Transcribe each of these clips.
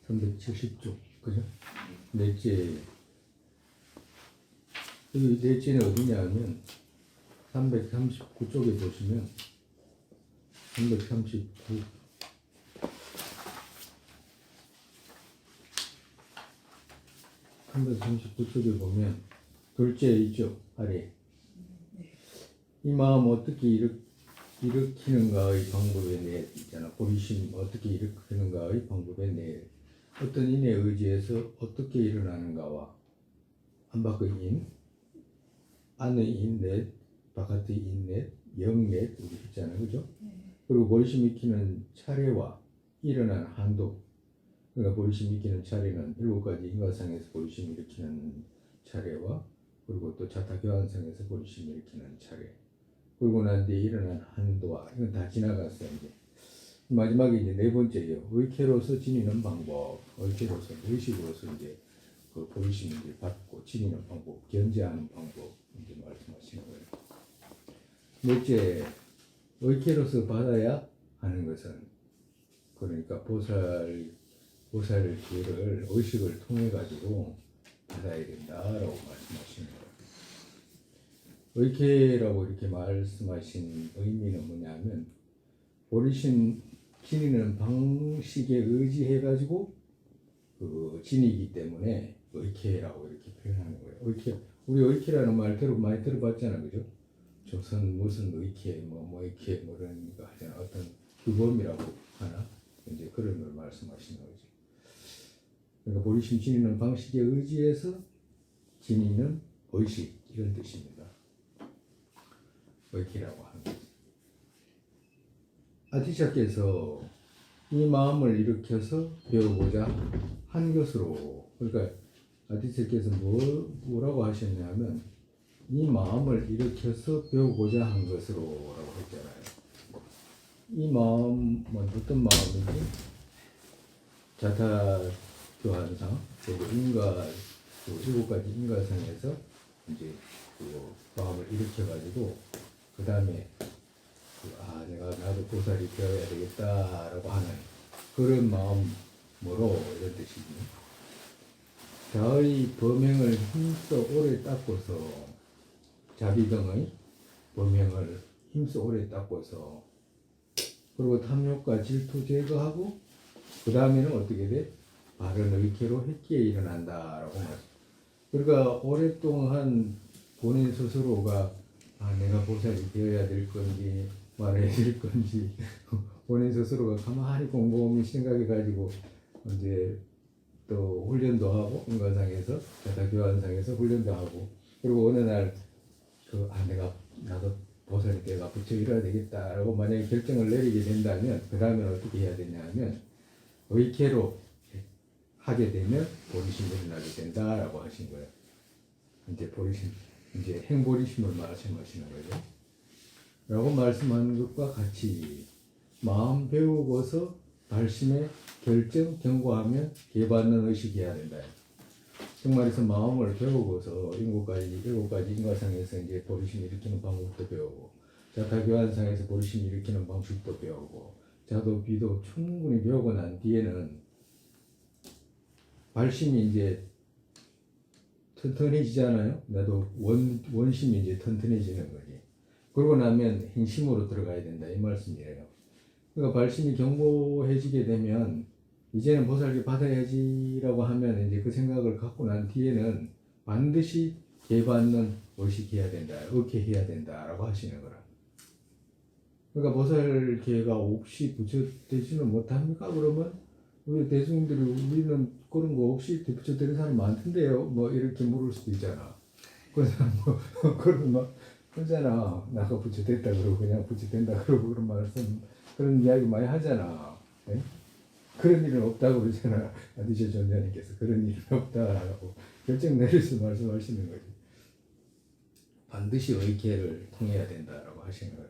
370쪽, 그죠? 넷째, 이 넷째는 어디냐 하면 339쪽에 보시면 339 339쪽에 보면 둘째 있죠, 아래. 이 마음 어떻게 일으키는가의 방법에 대해 있잖아. 보리심 어떻게 일으키는가의 방법에 대해 어떤 인의 의지에서 어떻게 일어나는가와 안팎의 인, 안의 인 넷, 바깥의 인 넷, 영 넷 이렇게 있잖아요, 그죠? 그리고 보리심 익히는 차례와 일어난 한도. 그러니까 보리심 일으키는 차례는 7가지 인과상에서 보리심 일으키는 차례와 그리고 또 자타교환상에서 보리심 일으키는 차례 그리고 난 뒤에 일어난 한도와 이건 다 지나갔어요. 이제 마지막에 이제 네 번째예요. 의케로서 지니는 방법. 의케로서 의식으로서 이제 그 보리심을 이제 받고 지니는 방법, 견제하는 방법 이제 말씀하시는 거예요. 넷째, 의케로서 받아야 하는 것은 그러니까 보살 기회를 의식을 통해 가지고 받아야 된다라고 말씀하시는 거예요. 의케라고 이렇게 말씀하신 의미는 뭐냐면 보리심 지니는 방식에 의지해 가지고 그 지니기 때문에 의케라고 이렇게 표현하는 거예요. 의케, 우리 의케라는 말 많이 들어봤잖아, 그죠? 조선 무슨 의케 뭐 의케 뭐 이런 거 하잖아. 어떤 규범이라고 하나 이제 그런 걸 말씀하시는 거죠. 그러니까 보리심 지니는 방식에 의지해서 지니는 의식 이런 뜻입니다. 의키라고 하는 거죠. 아티샤께서 이 마음을 일으켜서 배우고자 한 것으로 그러니까 아티샤께서 뭐라고 하셨냐면 이 마음을 일으켜서 배우고자 한 것으로 라고 했잖아요. 이 마음은 어떤 마음인지 자타교환상 그리고 인가 그 7가지 인가상에서 이제 그 마음을 일으켜가지고 그 다음에 내가 나도 보살이 되어야 되겠다라고 하는 그런 마음으로 이런 뜻이죠. 자의 범행을 힘써 오래 닦고서 자비 등의 범행을 힘써 오래 닦고서 그리고 탐욕과 질투 제거하고 그 다음에는 어떻게 돼? 바른 의케로 회귀에 일어난다라고 말합니다. 그러니까 오랫동안 본인 스스로가 내가 보살이 되어야 될 건지 말아야 될 건지 본인 스스로가 가만히 곰곰이 생각해 가지고 이제 또 훈련도 하고 인과상에서 자타교환상에서 훈련도 하고 그리고 어느 날 나도 보살이 내가 부처 이뤄야 되겠다라고 만약에 결정을 내리게 된다면 그 다음에 어떻게 해야 되냐면 의케로 하게 되면 보리심이 일어나게 된다라고 하신 거예요. 이제 보리심, 이제 행보리심을 말씀하시는 거죠. 라고 말씀하는 것과 같이 마음 배우고서 발심에 결정, 경고하면 개받는 의식해야 된다. 정말에서 마음을 배우고서 7가지 인과상에서 이제 보리심 일으키는 방법도 배우고 자타교환상에서 보리심 일으키는 방식도 배우고 자도 비도 충분히 배우고 난 뒤에는 발심이 이제 튼튼해지잖아요. 나도 원심이 이제 튼튼해지는 거지. 그러고 나면 행심으로 들어가야 된다 이 말씀이에요. 그러니까 발심이 견고해지게 되면 이제는 보살기 받아야지라고 하면 이제 그 생각을 갖고 난 뒤에는 반드시 개받는 의식해야 된다, 의케해야 된다라고 하시는 거라. 그러니까 보살계가 없이 부처되지는 못합니까? 그러면 우리 대중들이 우리는 그런 거 없이 부처되는 사람 많던데요. 뭐 이렇게 물을 수도 있잖아. 그래서 뭐 그런 막 하잖아. 나가 부처됐다 그러고 그냥 부처된다 그러고 그런 말씀 그런 이야기 많이 하잖아. 네? 그런 일은 없다고 그러잖아. 아디셔 존자님께서 그런 일은 없다라고 결정 내려서 말씀하시는 거지. 반드시 의케를 통해야 된다라고 하시는 거예요.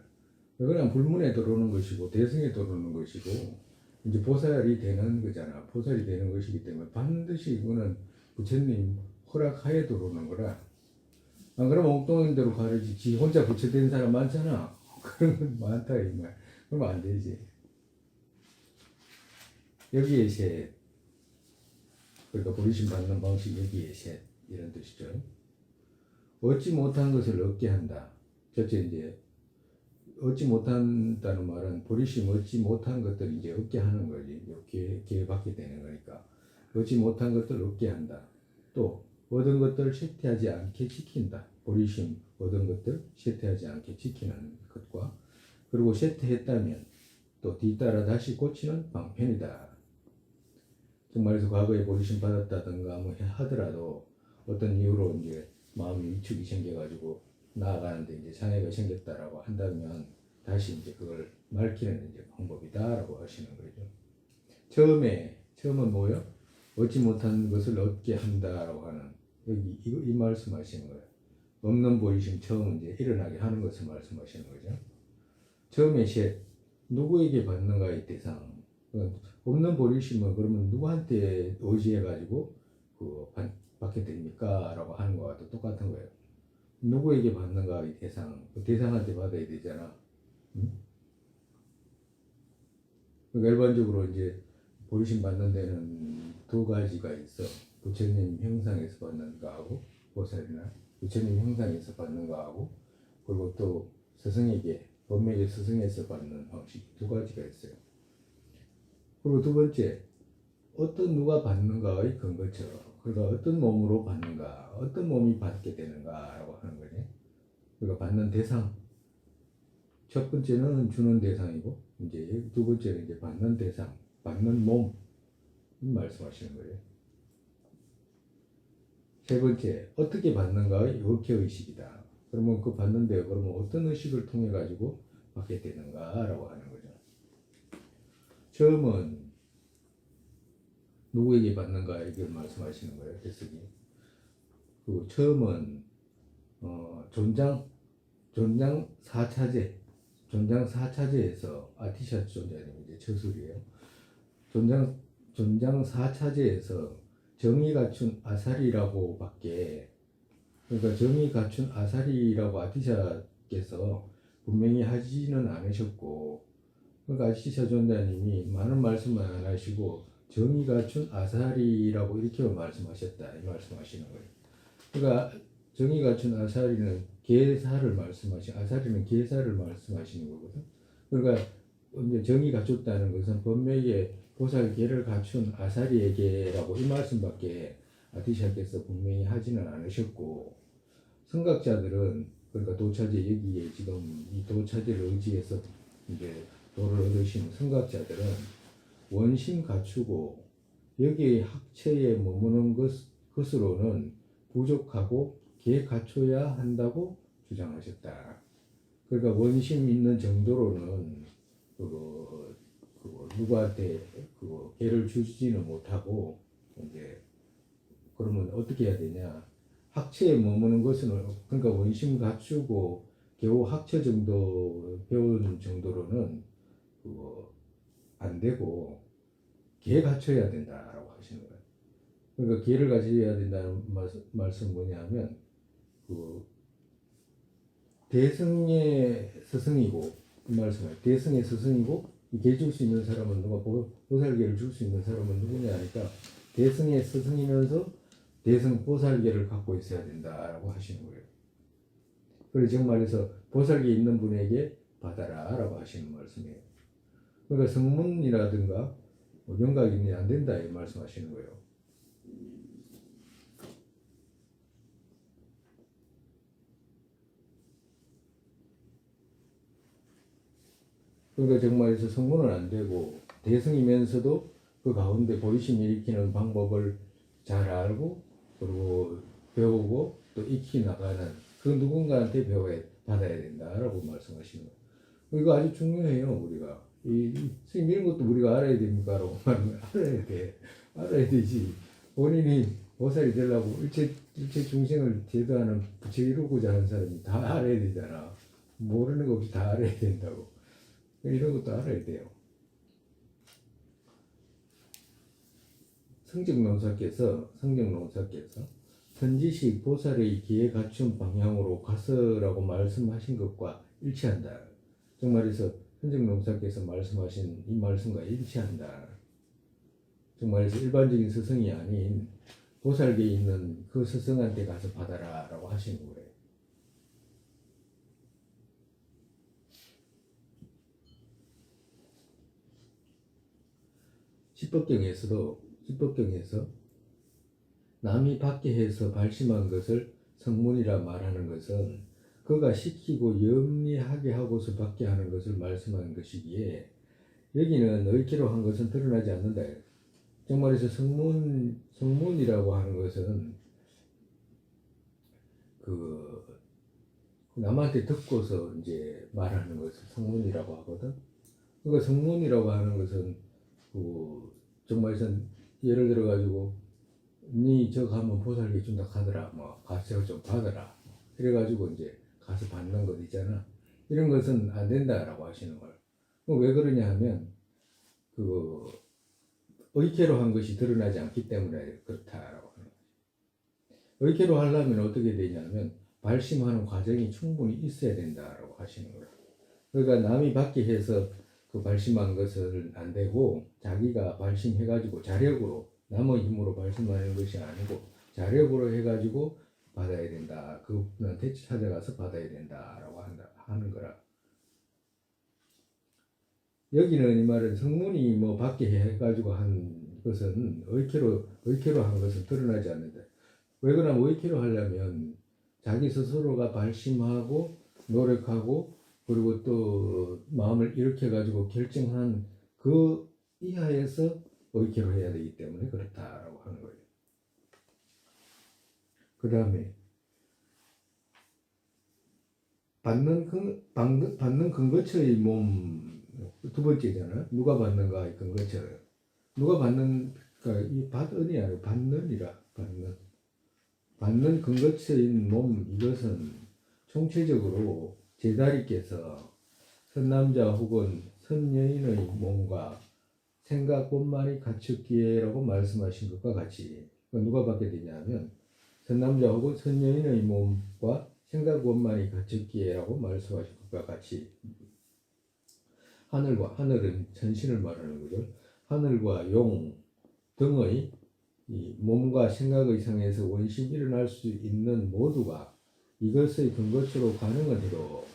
그냥 불문에 들어오는 것이고 대승에 들어오는 것이고 이제 보살이 되는 거잖아. 보살이 되는 것이기 때문에 반드시 이거는 부처님 허락하에 들어오는 거라. 안 그러면 옥동인대로 가르지. 지 혼자 부처된 사람 많잖아. 그런 건 많다 이 말. 그러면 안 되지. 여기에 이제 그러니까 버리심 받는 방식 여기에 셋 이런 뜻이죠. 얻지 못한 것을 얻게 한다. 첫째 이제 얻지 못한다는 말은 버리심 얻지 못한 것들 이제 얻게 하는 거지. 기회 받게 되는 거니까 얻지 못한 것들 얻게 한다. 또 얻은 것들 쇠퇴하지 않게 지킨다. 버리심 얻은 것들 쇠퇴하지 않게 지키는 것과 그리고 쇠퇴했다면 또 뒤따라 다시 고치는 방편이다. 정말에서 과거에 버리심 받았다든가 뭐 하더라도 어떤 이유로 이제 마음이 위축이 생겨가지고 나아가는데 이제 장애가 생겼다라고 한다면 다시 이제 그걸 맑히는 이제 방법이다라고 하시는 거죠. 처음은 뭐요? 얻지 못한 것을 얻게 한다라고 하는 여기 이 말씀하시는 거예요. 없는 버리심 처음은 이제 일어나게 하는 것을 말씀하시는 거죠. 처음에 누구에게 받는가의 대상. 없는 버리심은 그러면 누구한테 의지해가지고 받게 됩니까? 라고 하는 거와 또 똑같은 거예요. 누구에게 받는가의 대상. 그 대상한테 받아야 되잖아. 응? 그러니까 일반적으로 이제 버리심 받는 데는 두 가지가 있어. 부처님 형상에서 받는 거하고 보살이나 부처님 형상에서 받는 거하고 그리고 또 스승에게 법맥의 스승에서 받는 방식 두 가지가 있어요. 그리고 두 번째 어떤 누가 받는가의 근거처럼 그러니까 어떤 몸으로 받는가 어떤 몸이 받게 되는가라고 하는 거지. 그러니까 받는 대상 첫 번째는 주는 대상이고 이제 두 번째는 이제 받는 대상 받는 몸 말씀하시는 거예요. 세 번째 어떻게 받는가의 역회의식이다. 그러면 그 받는데 그러면 어떤 의식을 통해 가지고 받게 되는가라고 하는 거죠. 처음은 누구에게 받는가 이걸 말씀하시는 거예요. 해석이. 그 처음은 존장 4차제 존장 4차제에서 아티샷 존자님 이제 처술이에요. 존장 4차제에서 정의 갖춘 아사리라고 밖에 그러니까 정의 갖춘 아사리라고 아티샷께서 분명히 하지는 않으셨고 그러니까 아티샷 존자님이 많은 말씀을 안 하시고 정의 갖춘 아사리라고 이렇게 말씀하셨다 이 말씀하시는 거예요. 그러니까 정의 갖춘 아사리는 계사를 아사리는 계사를 말씀하시는 거거든. 그러니까 이제 정의 갖췄다는 것은 법맥에 보살계를 갖춘 아사리에게라고 이 말씀밖에 아티샤께서 분명히 하지는 않으셨고 성각자들은 그러니까 도차제 여기에 지금 이 도차제를 의지해서 이제 도를 얻으신 성각자들은 원심 갖추고 여기에 학체에 머무는 것으로는 부족하고 계 갖춰야 한다고 주장하셨다. 그러니까 원심 있는 정도로는 누구한테 계를 주지는 못하고 이제 그러면 어떻게 해야 되냐? 학체에 머무는 것은 그러니까 원심 갖추고 겨우 학체 정도 배운 정도로는 안 되고 계 갖춰야 된다라고 하시는 거예요. 그러니까 계를 가져야 된다는 말씀 뭐냐면 대승의 스승이고 이 말씀을 대승의 스승이고 계 줄 수 있는 사람은 누가 보살계를 줄 수 있는 사람은 누구냐 하니까 대승의 스승이면서 대승 보살계를 갖고 있어야 된다라고 하시는 거예요. 그래서 정말에서 보살계 있는 분에게 받아라라고 하시는 말씀이에요. 그러니까 성문이라든가 영각이 안 된다 이 말씀하시는 거예요. 그러니까 정말에서 성문은 안 되고 대승이면서도 그 가운데 보이심 일으키는 방법을 잘 알고 그리고 배우고 또 익히 나가는 그 누군가한테 받아야 된다라고 말씀하시는 거예요. 이거 아주 중요해요. 우리가 선생님 이런 것도 우리가 알아야 됩니까? 라고 말하면 알아야 돼. 알아야 되지. 본인이 보살이 되려고 일체 중생을 제도하는 부처 이루고자 하는 사람이 다 알아야 되잖아. 모르는 거 없이 다 알아야 된다고. 이런 것도 알아야 돼요. 성정론사께서 선지식 보살의 기에 갖춘 방향으로 가서라고 말씀하신 것과 일치한다. 정말에서 선정론사께서 말씀하신 이 말씀과 일치한다. 정말 일반적인 스승이 아닌 보살계에 있는 그 스승한테 가서 받아라 라고 하시는 거예요. 십법경에서 남이 밖에 해서 발심한 것을 성문이라 말하는 것은 그가 시키고 염리하게 하고서 밖에 하는 것을 말씀하는 것이기에 여기는 의기로 한 것은 드러나지 않는다. 정말에서 성문이라고 하는 것은 그 남한테 듣고서 이제 말하는 것을 성문이라고 하거든. 그러니까 성문이라고 하는 것은 그 정말에서 예를 들어 가지고 니 저 가면 보살계 준다 하더라, 뭐 가서 좀 받아라, 그래가지고 이제 가서 받는 것 있잖아. 이런 것은 안 된다라고 하시는 걸. 왜 그러냐 하면 그 의케로 한 것이 드러나지 않기 때문에 그렇다라고 하는 거죠. 의케로 하려면 어떻게 되냐면 발심하는 과정이 충분히 있어야 된다라고 하시는 거예요. 그러니까 남이 밖에 해서 그 발심한 것은 안 되고 자기가 발심해가지고 자력으로 남의 힘으로 발심하는 것이 아니고 자력으로 해가지고 받아야 된다. 그분한테 찾아가서 받아야 된다라고 하는 거라. 여기는 이 말은 성문이 뭐 밖에 해가지고 한 것은 의케로 한 것은 드러나지 않는다. 왜 그러냐면 의케로 하려면 자기 스스로가 발심하고 노력하고 그리고 또 마음을 일으켜 가지고 결정한 그 이하에서 의케로 해야 되기 때문에 그렇다라고 하는 거예요. 그 다음에 받는 근거처의 몸 두 번째잖아. 누가 받는가의 근거처. 누가 받는가 이 받은이 아니고 받는이라 받는 근거처인 몸 이것은 총체적으로 제다리께서 선남자 혹은 선여인의 몸과 생각뿐만이 갖췄기에라고 말씀하신 것과 같이 누가 받게 되냐면 선남자 혹은 선여인의 몸과 생각뿐만이 갖췄기에라고 말씀하신 것과 같이 하늘은 전신을 말하는 거죠. 하늘과 용 등의 이 몸과 생각의 상에서 원심이 일어날 수 있는 모두가 이것의 근거처로 가능한 해도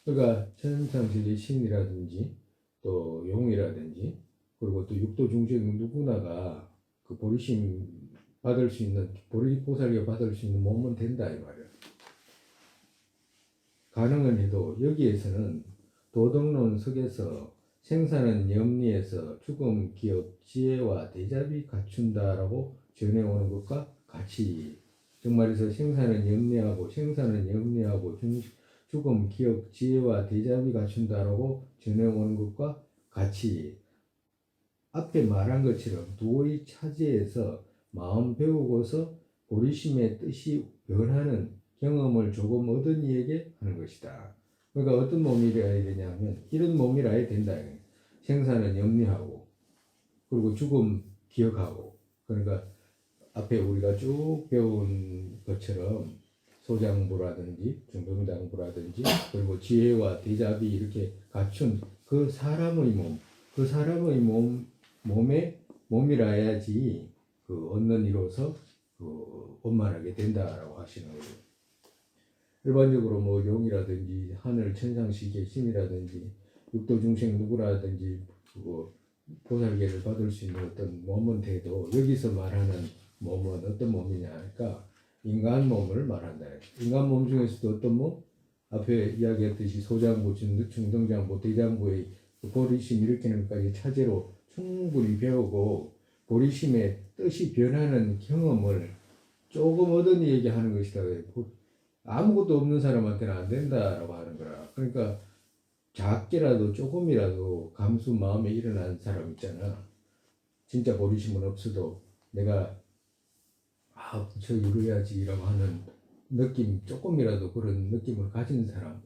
그러니까 천상세계 신이라든지 또 용이라든지 그리고 또 육도 중생 누구나가 그 보리심 받을 수 있는 보리보살이 받을 수 있는 몸은 된다 이 말이야. 가능은 해도 여기에서는 도덕론 속에서 생사는 염리에서 죽음, 기억, 지혜와 대잡이 갖춘다라고 전해오는 것과 같이 정말에서 생사는 염리하고 죽음, 기억, 지혜와 대잡이 갖춘다라고 전해오는 것과 같이 앞에 말한 것처럼 두의 차지에서 마음 배우고서 보리심의 뜻이 변하는 경험을 조금 얻은 이에게 하는 것이다. 그러니까 어떤 몸이라야 되냐면 이런 몸이라야 된다. 생사는 염려하고 그리고 죽음 기억하고 그러니까 앞에 우리가 쭉 배운 것처럼 소장부라든지 중병장부라든지 그리고 지혜와 대잡이 이렇게 갖춘 그 사람의 몸의 몸이라야지 그 얻는 이로서 그 원만하게 된다라고 하시는 거예요. 일반적으로 뭐 용이라든지 하늘 천상시계 신이라든지 육도 중생 누구라든지 그거 보살계를 받을 수 있는 어떤 몸은 돼도 여기서 말하는 몸은 어떤 몸이냐 하니까 인간 몸을 말한다. 인간 몸 중에서도 어떤 몸? 앞에 이야기했듯이 소장부, 중등장부, 대장부의 보리심 일으키는 것까지 차제로 충분히 배우고 보리심의 뜻이 변하는 경험을 조금 얻은 얘기하는 것이다. 아무것도 없는 사람한테는 안 된다라고 하는 거라. 그러니까 작게라도 조금이라도 감수 마음에 일어난 사람 있잖아. 진짜 보리심은 없어도 내가 저 이루어야지라고 하는 느낌, 조금이라도 그런 느낌을 가진 사람,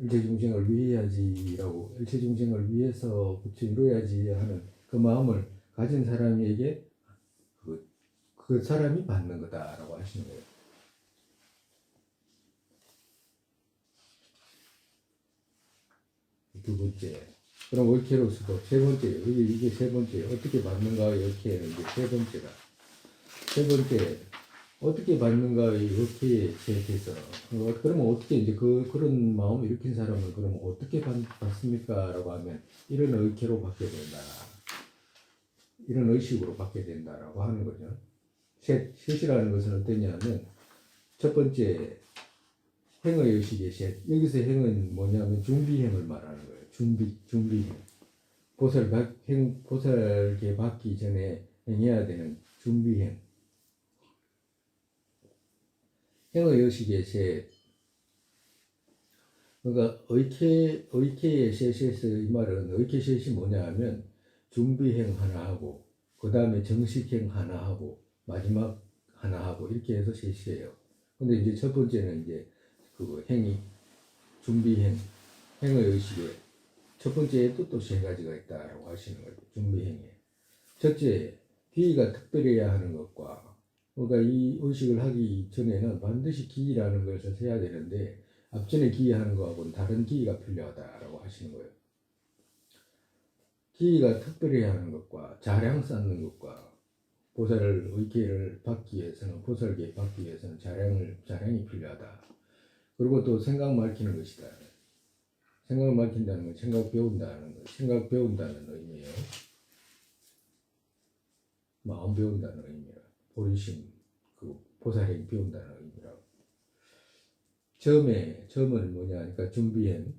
일체중생을 위해야지라고, 일체중생을 위해서 그쵸 이루어야지 하는 그 마음을 가진 사람에게 그 사람이 받는 거다라고 하시는 거예요. 두 번째, 그럼 의케로서도 세 번째, 이게 세 번째, 어떻게 받는가의 의케는 이제 세 번째다. 세 번째, 어떻게 받는가의 의케의 세계에서. 그러면 어떻게 이제 그런 마음을 일으킨 사람은 그러면 어떻게 받습니까? 라고 하면 이런 의케로 받게 된다. 이런 의식으로 받게 된다라고 하는 거죠. 셋이라는 것은 어떠냐면 첫 번째 행의 의식의 셋. 여기서 행은 뭐냐면 준비행을 말하는 거예요. 준비행. 보살계 받기 전에 행해야 되는 준비행. 행의 의식의 셋. 그러니까 의케의 셋에서 이 말은 의케 셋이 뭐냐 하면 준비행 하나 하고 그 다음에 정식행 하나 하고 마지막 하나 하고 이렇게 해서 셋이에요. 근데 이제 첫 번째는 이제 그 행위 준비행 행의 의식에 첫 번째에도 또 세 가지가 있다라고 하시는 거죠. 준비행위. 첫째, 기의가 특별해야 하는 것과 그러니까 이 의식을 하기 전에는 반드시 기의라는 것을 해야 되는데 앞전에 기의하는 것하고는 다른 기의가 필요하다라고 하시는 거예요. 기의가 특별해야 하는 것과 자량 쌓는 것과 보살을 의계를 받기 위해서는 보살계 받기 위해서는 자량이 필요하다. 그리고 또 생각 밝히는 것이다. 생각을 밝힌다는 건 생각 배운다는 거, 생각 배운다는 의미예요. 마음 배운다는 의미예요. 보리심, 그 보살행 배운다는 의미라고. 점은 뭐냐? 그러니까 준비행,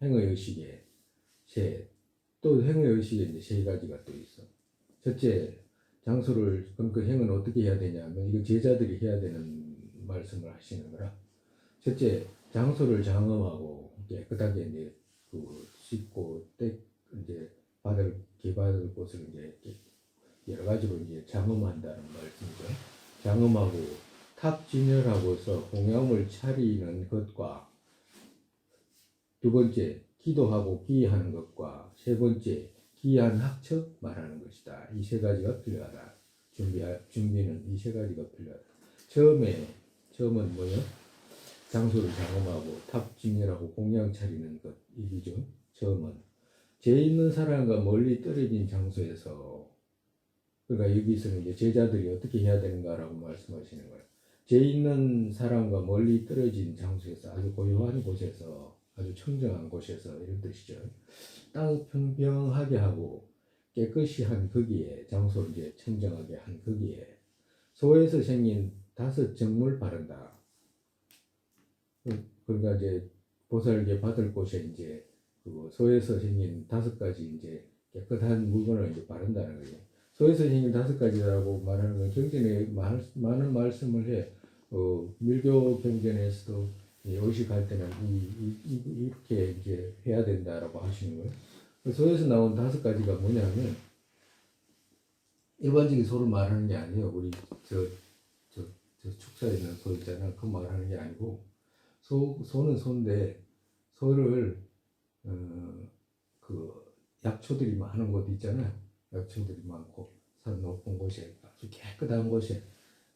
행의 의식에 셋. 또 행의 의식에 이제 세 가지가 또 있어. 첫째, 장소를 그럼 그 행은 어떻게 해야 되냐면 이거 제자들이 해야 되는 말씀을 하시는 거라. 첫째, 장소를 장엄하고 깨끗하게 이제 그 씻고 이제 개받을 곳을 이제 여러 가지로 이제 장엄한다는 말씀이죠. 장엄하고 탑진열하고서 공양을 차리는 것과 두 번째, 기도하고 기하는 것과 세 번째, 기한 학처 말하는 것이다. 이 세 가지가 필요하다. 준비는 이 세 가지가 필요하다. 처음은 뭐요? 장소를 장엄하고 탑진열하고 공양 차리는 것 이기죠. 처음은 죄 있는 사람과 멀리 떨어진 장소에서 그러니까 여기서는 이제 제자들이 어떻게 해야 되는가라고 말씀하시는 거예요. 죄 있는 사람과 멀리 떨어진 장소에서 아주 고요한 곳에서 아주 청정한 곳에서 이런 뜻이죠. 땅 평평하게 하고 깨끗이 한 거기에 장소를 이제 청정하게 한 거기에 소에서 생긴 5 정물 바른다. 그러니까 이제 보살계 받을 곳에 이제 그 소에서 생긴 5가지 이제 깨끗한 물건을 이제 바른다는 거예요. 소에서 생긴 5가지라고 말하는 건 경전에 많은 말씀을 해. 밀교 경전에서도 의식할 때는 이렇게 이제 해야 된다라고 하시는 거예요. 소에서 나온 5가지가 뭐냐면 일반적인 소를 말하는 게 아니에요. 우리 저 축사에 있는 소 있잖아. 그 말하는 게 아니고 소는 소인데 소를 그 약초들이 많은 곳 있잖아요. 약초들이 많고 산 높은 곳에 아주 깨끗한 곳에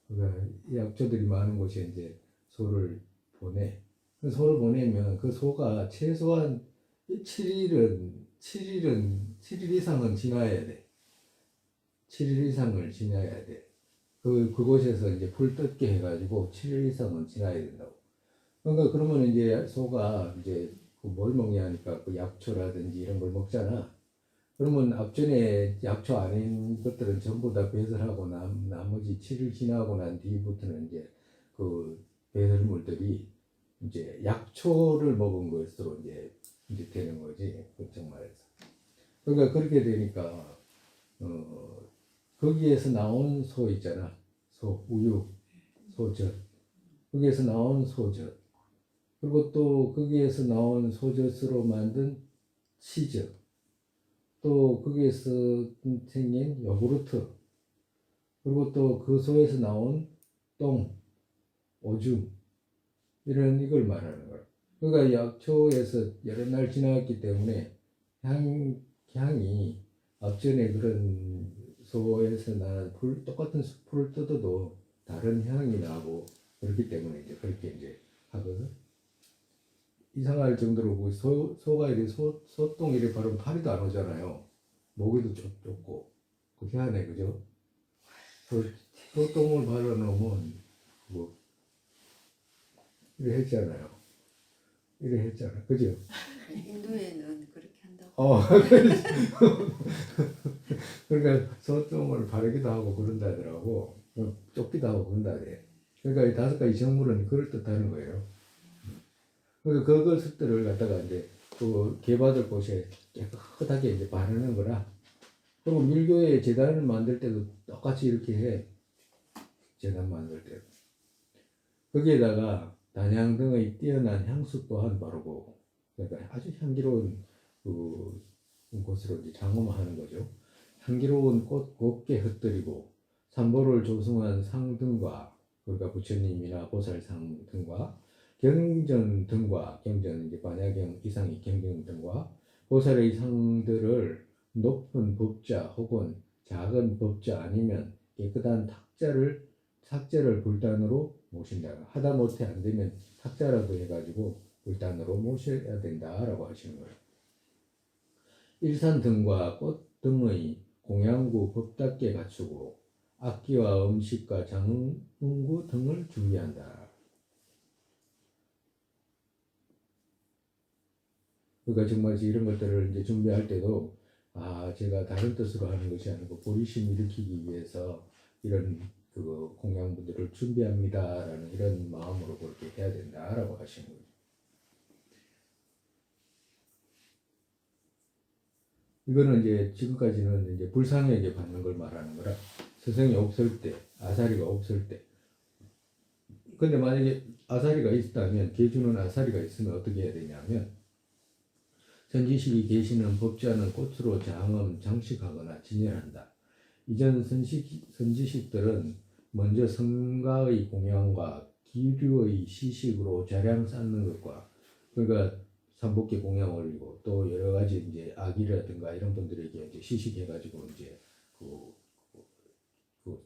그러니까 약초들이 많은 곳에 이제 소를 보내. 그 소를 보내면 그 소가 최소한 7일 이상은 지나야 돼. 7일 이상을 지나야 돼. 그곳에서 이제 불 뜯게 해가지고 7일 이상은 지나야 된다고. 그러니까 그러면 이제 소가 이제 뭘 먹냐 하니까 그 약초라든지 이런 걸 먹잖아. 그러면 앞전에 약초 아닌 것들은 전부 다 배설하고 나머지 7일 지나고 난 뒤부터는 이제 그 배설물들이 이제 약초를 먹은 것으로 이제 되는 거지. 그쪽 말해서. 그러니까 그렇게 되니까 거기에서 나온 소 있잖아. 우유, 소젖. 거기에서 나온 소젖. 그리고 또 거기에서 나온 소젖으로 만든 치즈. 또 거기에서 생긴 요구르트. 그리고 또 그 소에서 나온 똥, 오줌. 이걸 말하는 거예요. 그러니까 약초에서 여러 날 지나갔기 때문에 향이 앞전에 그런 소에서 나는 똑같은 풀을 뜯어도 다른 향이 나고 그렇기 때문에 이제 그렇게 이제 하거든. 이상할 정도로 그 소가 이렇게 소똥 이렇게 바르면 파리도 안 오잖아요. 모기도 좁고 그 희한해 그죠? 소똥을 발라놓으면 뭐 이래 했잖아요. 이래 했잖아, 그죠? 인도에는 그렇게 한다고. 그러니까 소똥을 바르기도 하고 그런다더라고. 쫓기도 하고 그런다대. 그러니까 이 5가지 정물은 그럴 뜻하는 거예요. 그러니까 그걸 습들을 갖다가 이제 그 개받을 곳에 깨끗하게 이제 바르는 거라. 그리고 밀교에 제단을 만들 때도 똑같이 이렇게 해. 제단 만들 때. 거기에다가 단향 등의 뛰어난 향수 또한 바르고, 그러니까 아주 향기로운 그 곳으로 이제 장엄하는 거죠. 향기로운 꽃 곱게 흩뜨리고 삼보를 조성한 상 등과, 그러니까 부처님이나 보살상 등과 경전 등과, 경전 이제 반야경 이상의 경전 등과 보살의 상들을 높은 법자 혹은 작은 법자 아니면 깨끗한 탁자를 불단으로 모신다. 하다못해 안 되면 탁자라도 해가지고 불단으로 모셔야 된다라고 하시는 거예요. 일산 등과 꽃 등의 공양구 법답게 갖추고 악기와 음식과 장음구 등을 준비한다. 그러니까 정말 이런 것들을 이제 준비할 때도 제가 다른 뜻으로 하는 것이 아니고 보리심 일으키기 위해서 이런 그 공양분들을 준비합니다라는 이런 마음으로 그렇게 해야 된다라고 하시는 거죠. 이거는 이제 지금까지는 이제 불상에게 받는 걸 말하는 거라, 스승이 없을 때, 아사리가 없을 때. 근데 만약에 아사리가 있다면, 계주는 아사리가 있으면 어떻게 해야 되냐면, 선지식이 계시는 법자는 꽃으로 장식하거나 진열한다. 이전 선지식들은 먼저 성가의 공양과 기류의 시식으로 자량 쌓는 것과, 그러니까 삼복계 공양 올리고 또 여러 가지 이제 아기라든가 이런 분들에게 이제 시식해가지고 이제 그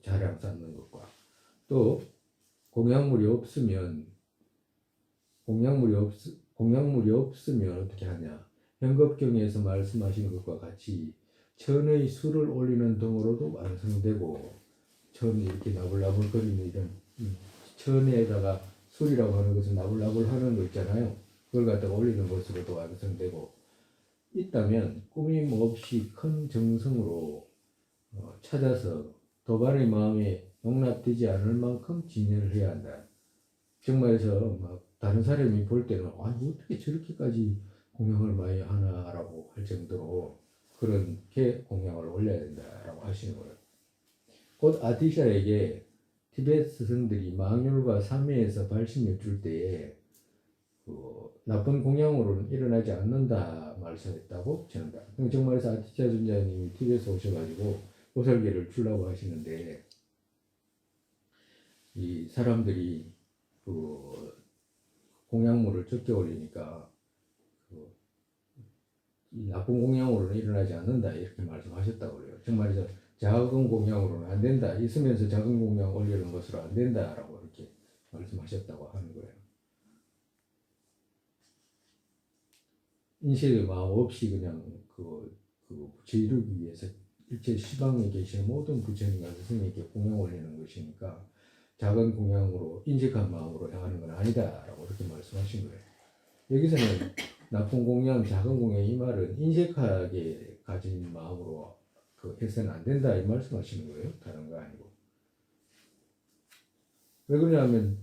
자량 쌓는 것과, 또 공양물이 없으면 어떻게 하냐? 현급경에서 말씀하신 것과 같이 천의 술을 올리는 등으로도 완성되고, 천이 이렇게 나불나불 거리는 이런 천에다가 술이라고 하는 것은 나불나불 하는 거 있잖아요. 그걸 갖다가 올리는 것으로도 완성되고 있다면 꾸밈 없이 큰 정성으로 찾아서 도발의 마음에 용납되지 않을 만큼 진열을 해야 한다. 정말에서 막 다른 사람이 볼 때는 어떻게 저렇게까지 공양을 많이 하나라고 할 정도로 그렇게 공양을 올려야 된다라고 하시는 거예요. 곧 아티샤에게 티베트 스승들이 망율과 삼매에서 발심해 줄 때에 나쁜 공양으로는 일어나지 않는다 말씀했다고 전한다. 정말에서 아티샤尊자님이 티베트에 오셔가지고 보살계를 주려고 하시는데, 이 사람들이 그 공양물을 적게 올리니까 이 나쁜 공양으로는 일어나지 않는다 이렇게 말씀하셨다고 그래요. 정말이죠. 작은 공양으로는 안 된다. 있으면서 작은 공양 올리는 것으로 안 된다라고 이렇게 말씀하셨다고 하는 거예요. 인식의 마음 없이 그냥 부처 이루기 위해서 일체 시방에 계시는 모든 부처님과 스승에게 공양 올리는 것이니까 작은 공양으로 인식한 마음으로 향하는 건 아니다라고 이렇게 말씀하신 거예요. 여기서는 나쁜 공양, 작은 공양 이 말은 인색하게 가진 마음으로 해서는 안 된다 이 말씀하시는 거예요. 다른 거 아니고. 왜 그러냐면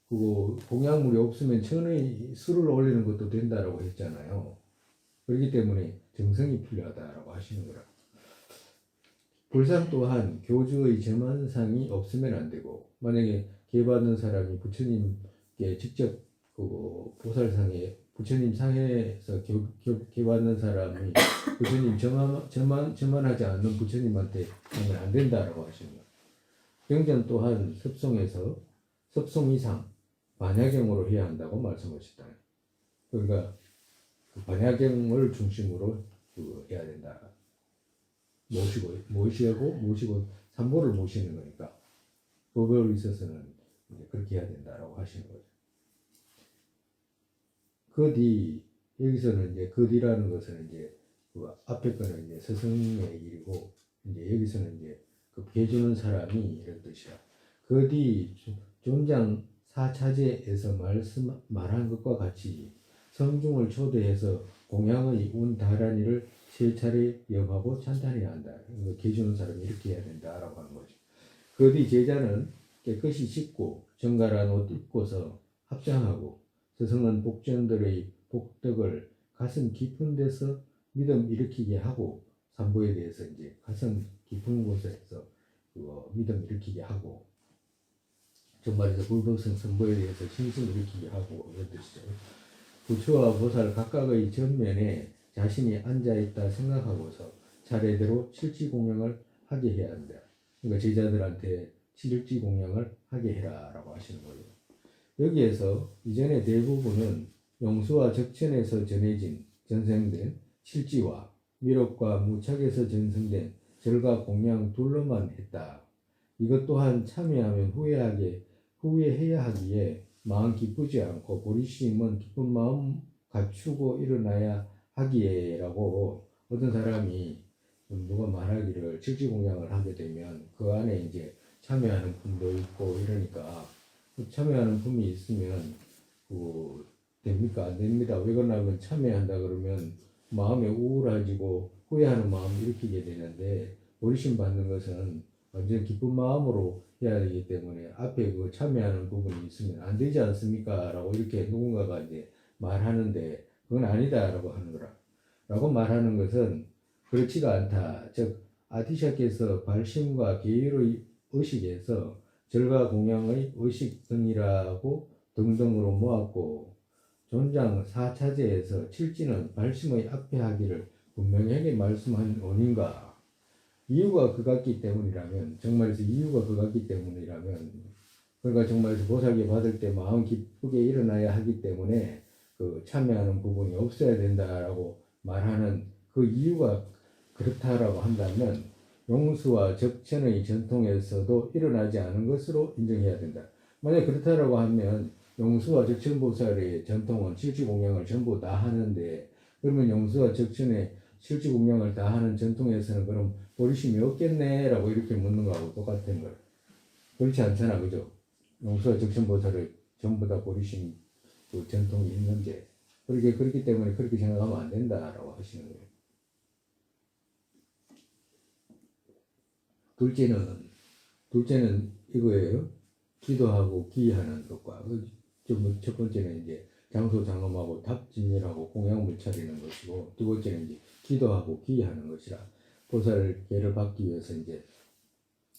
공양물이 없으면 천의 술을 올리는 것도 된다라고 했잖아요. 그렇기 때문에 정성이 필요하다라고 하시는 거라. 불상 또한 교주의 점안상이 없으면 안 되고, 만약에 계받는 사람이 부처님께 직접 보살상에 부처님 상에서 계받는 사람이 부처님 점안하지 않는 부처님한테 하면 안 된다라고 하시는 거예요. 경전 또한 섭송 이상 반야경으로 해야 한다고 말씀하셨다. 그러니까 반야경을 중심으로 해야 된다. 모시고 삼보를 모시는 거니까 그거에 있어서는 이제 그렇게 해야 된다라고 하시는 거죠. 그 뒤 여기서는 이제 그 뒤라는 것은 이제 그 앞에 거는 이제 스승의 일이고 이제 여기서는 이제 그 해주는 사람이 이런 뜻이야. 그 뒤 존장 사차제에서 말한 것과 같이 성중을 초대해서 공양의 운 다란이를 세 차례 염하고 찬탄해야 한다. 해주는 사람이 이렇게 해야 된다라고 하는 거죠. 그 뒤 제자는 깨끗이 씻고 정갈한 옷 입고서 합장하고 스승은 복정들의 복덕을 가슴 깊은 데서 믿음 일으키게 하고 산보에 대해서 이제 가슴 깊은 곳에서 믿음 일으키게 하고 정말에서 불법성 선보에 대해서 신심 일으키게 하고 이런 뜻이죠. 부처와 보살 각각의 전면에 자신이 앉아있다 생각하고서 차례대로 칠지공양을 하게 해야 한다. 그러니까 제자들한테 칠지공양을 하게 해라라고 하시는 거예요. 여기에서 이전의 대부분은 용수와 적천에서 전생된 칠지와 미륵과 무착에서 전승된 절과 공양 둘로만 했다. 이것 또한 참여하면 후회해야 하기에 마음 기쁘지 않고 보리심은 기쁜 마음 갖추고 일어나야 하기에라고 어떤 사람이 누가 말하기를 칠지공양을 하게 되면 그 안에 이제 참여하는 분도 있고 이러니까 참여하는 분이 있으면 됩니까? 안 됩니다. 왜 그러냐면 참여한다 그러면 마음에 우울해지고 후회하는 마음을 일으키게 되는데 보리심 받는 것은 완전 기쁜 마음으로 해야 되기 때문에 앞에 그 참여하는 부분이 있으면 안 되지 않습니까? 라고 이렇게 누군가가 이제 말하는데 그건 아니다라고 하는 거라. 라고 말하는 것은 그렇지가 않다. 즉 아티샤께서 발심과 계율의 의식에서 절과 공양의 의식 등이라고 등등으로 모았고 존장 4차제에서 칠지는 발심의 앞에 하기를 분명하게 말씀한 원인가? 이유가 그 같기 때문이라면 정말에서 이유가 그 같기 때문이라면 그러니까 정말에서 보살계 받을 때 마음 기쁘게 일어나야 하기 때문에 그 참여하는 부분이 없어야 된다라고 말하는 그 이유가 그렇다라고 한다면 용수와 적천의 전통에서도 일어나지 않은 것으로 인정해야 된다. 만약 그렇다라고 하면 용수와 적천보살의 전통은 칠지공양을 전부 다 하는데 그러면 용수와 적천의 칠지공양을 다 하는 전통에서는 그럼 보리심이 없겠네 라고 이렇게 묻는 거하고 똑같은 거예요. 그렇지 않잖아, 그죠? 용수와 적천보살을 전부 다 보리심 그 전통이 있는데 그렇기 때문에 그렇게 생각하면 안 된다라고 하시는 거예요. 둘째는 이거예요. 기도하고 기하는 것과 첫 번째는 이제 장소 장엄하고 답 진열하고 공양물 차리는 것이고 두 번째는 이제 기도하고 기하는 것이라 보살계를 받기 위해서 이제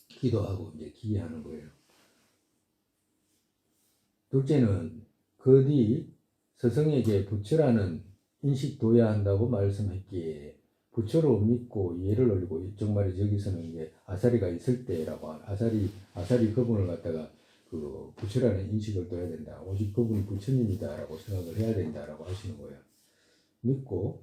기도하고 이제 기하는 거예요. 둘째는 그 뒤 스승에게 부처라는 인식 둬야 한다고 말씀했기에 부처로 믿고 예를 올리고 정말 여기서는 이제 아사리가 있을 때라고 아사리 그분을 갖다가 그 부처라는 인식을 둬야 된다. 오직 그분이 부처님이다라고 생각을 해야 된다라고 하시는 거예요. 믿고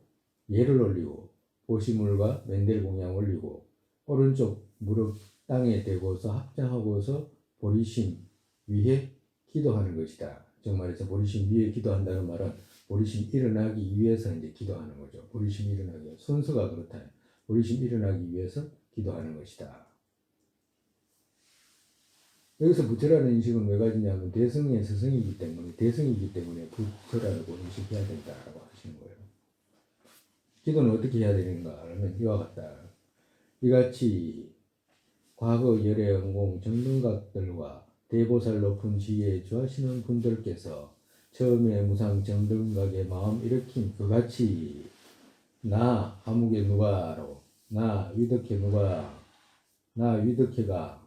예를 올리고 보시물과 맨델 공양 올리고 오른쪽 무릎 땅에 대고서 합장하고서 보리심 위에 기도하는 것이다. 정말에서 보리심 위에 기도한다는 말은 보리심 일어나기 위해서 이제 기도하는 거죠. 보리심 일어나기 위해서. 순서가 그렇다. 보리심 일어나기 위해서 기도하는 것이다. 여기서 부처라는 인식은 왜 가지냐면 대승의 스승이기 때문에 부처라고 인식해야 된다라고 하시는 거예요. 기도는 어떻게 해야 되는가 하면 이와 같다. 이같이 과거 열애 영공 정등각들과 대보살 높은 지혜에 주하시는 분들께서 처음에 무상 정등각의 마음 일으킨 그같이 나 아무개 누가로 나 위덕해 누가 나 위덕해가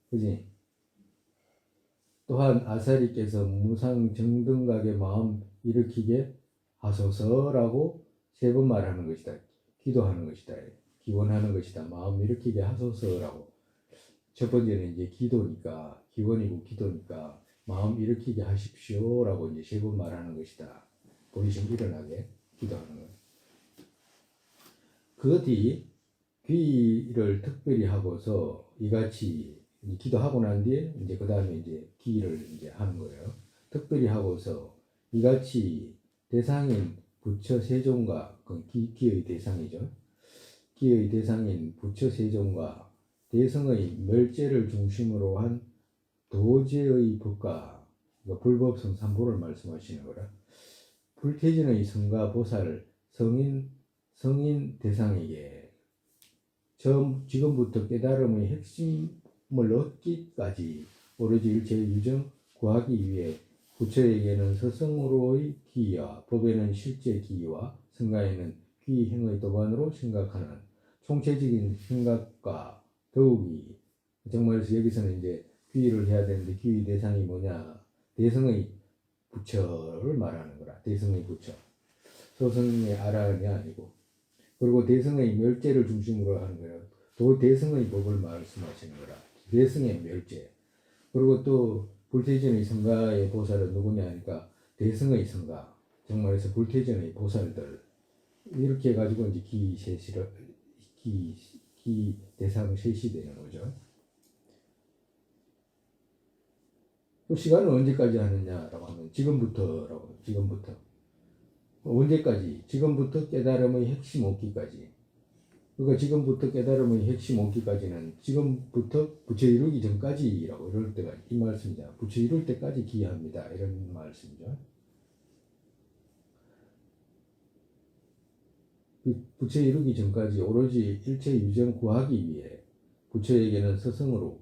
그지? 또한 아사리께서 무상 정등각의 마음 일으키게 하소서라고 세 번 말하는 것이다. 기도하는 것이다. 기원하는 것이다. 마음 일으키게 하소서라고. 첫 번째는 이제 기도니까 기원이고 기도니까 마음 일으키게 하십시오라고 이제 세 번 말하는 것이다. 보리심 일어나게 기도하는 것. 그 뒤 귀를 특별히 하고서 이같이 기도하고 난 뒤에 이제 그 다음에 이제 기를 이제 하는 거예요. 특별히 하고서 이같이 대상인 부처 세종과 그 기의 대상이죠. 기의 대상인 부처 세종과 대성의 멸제를 중심으로 한 도제의 법과 그러니까 불법성 삼보를 말씀하시는 거라. 불태진의 성가 보살 성인 대상에게 지금부터 깨달음의 핵심을 얻기까지 오로지 일체 유정 구하기 위해 부처에게는 서성으로의 기와 법에는 실제 기와 성가에는 기행의 도반으로 생각하는 총체적인 생각과 더욱이 정말에서 여기서는 이제 귀의를 해야 되는데 귀의 대상이 뭐냐? 대성의 부처를 말하는 거라. 대성의 부처. 소성의 아라한이 아니고. 그리고 대성의 멸제를 중심으로 하는 거예요. 또 대성의 법을 말씀하시는 거라. 대성의 멸제. 그리고 또 불태전의 성가의 보살은 누구냐 하니까 대성의 성가. 정말에서 불태전의 보살들. 이렇게 해가지고 이제 기 대상 셋이 되는 거죠. 그 시간은 언제까지 하느냐라고 하면 지금부터라고. 지금부터. 언제까지? 지금부터 깨달음의 핵심 얻기까지. 그러니까 지금부터 깨달음의 핵심 얻기까지는 지금부터 부처 이루기 전까지라고 이럴 때가 이 말씀이잖아. 부처 이룰 때까지 기합니다. 이런 말씀이죠. 부처 이루기 전까지 오로지 일체 유정 구하기 위해 부처에게는 서성으로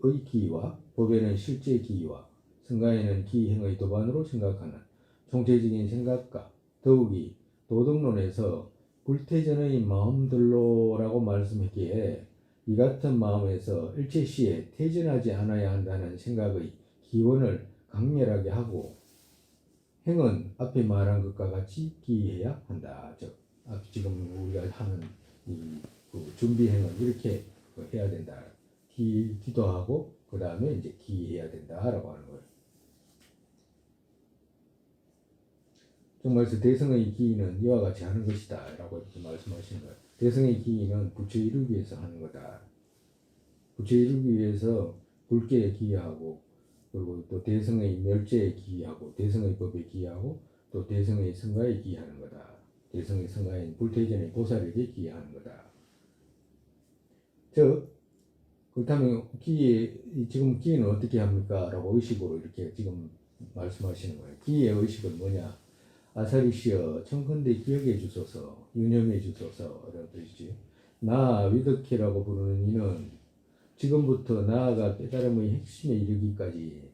의 기와 법에는 실제 기와 성가에는 기행의 도반으로 생각하는 총체적인 생각과 더욱이 도덕론에서 불태전의 마음들로라고 말씀했기에 이 같은 마음에서 일체시에 태전하지 않아야 한다는 생각의 기원을 강렬하게 하고 행은 앞에 말한 것과 같이 기해야 한다. 즉 지금 우리가 하는 그 준비행은 이렇게 해야 된다. 기도하고 그 다음에 이제 기해야 된다라고 하는 거예요. 정말서 대성의 기는 이와 같이 하는 것이다 라고 이렇게 말씀하시는 거예요. 대성의 기는 부처 이루기 위해서 하는 거다. 부처 이루기 위해서 불계에 기하고 그리고 또 대성의 멸제에 기하고 대성의 법에 기하고 또 대성의 성가에 기하는 거다. 대성의 성가인 불태전의 보살에게 기하는 거다. 즉 그렇다면 지금 기는 어떻게 합니까? 라고 의식으로 이렇게 지금 말씀하시는 거예요. 기의 의식은 뭐냐? 아사리시여 청컨대 기억해 주소서 유념해 주소서 라는 뜻이지. 나 위덕해라고 부르는 이는 지금부터 나아가 깨달음의 핵심에 이르기까지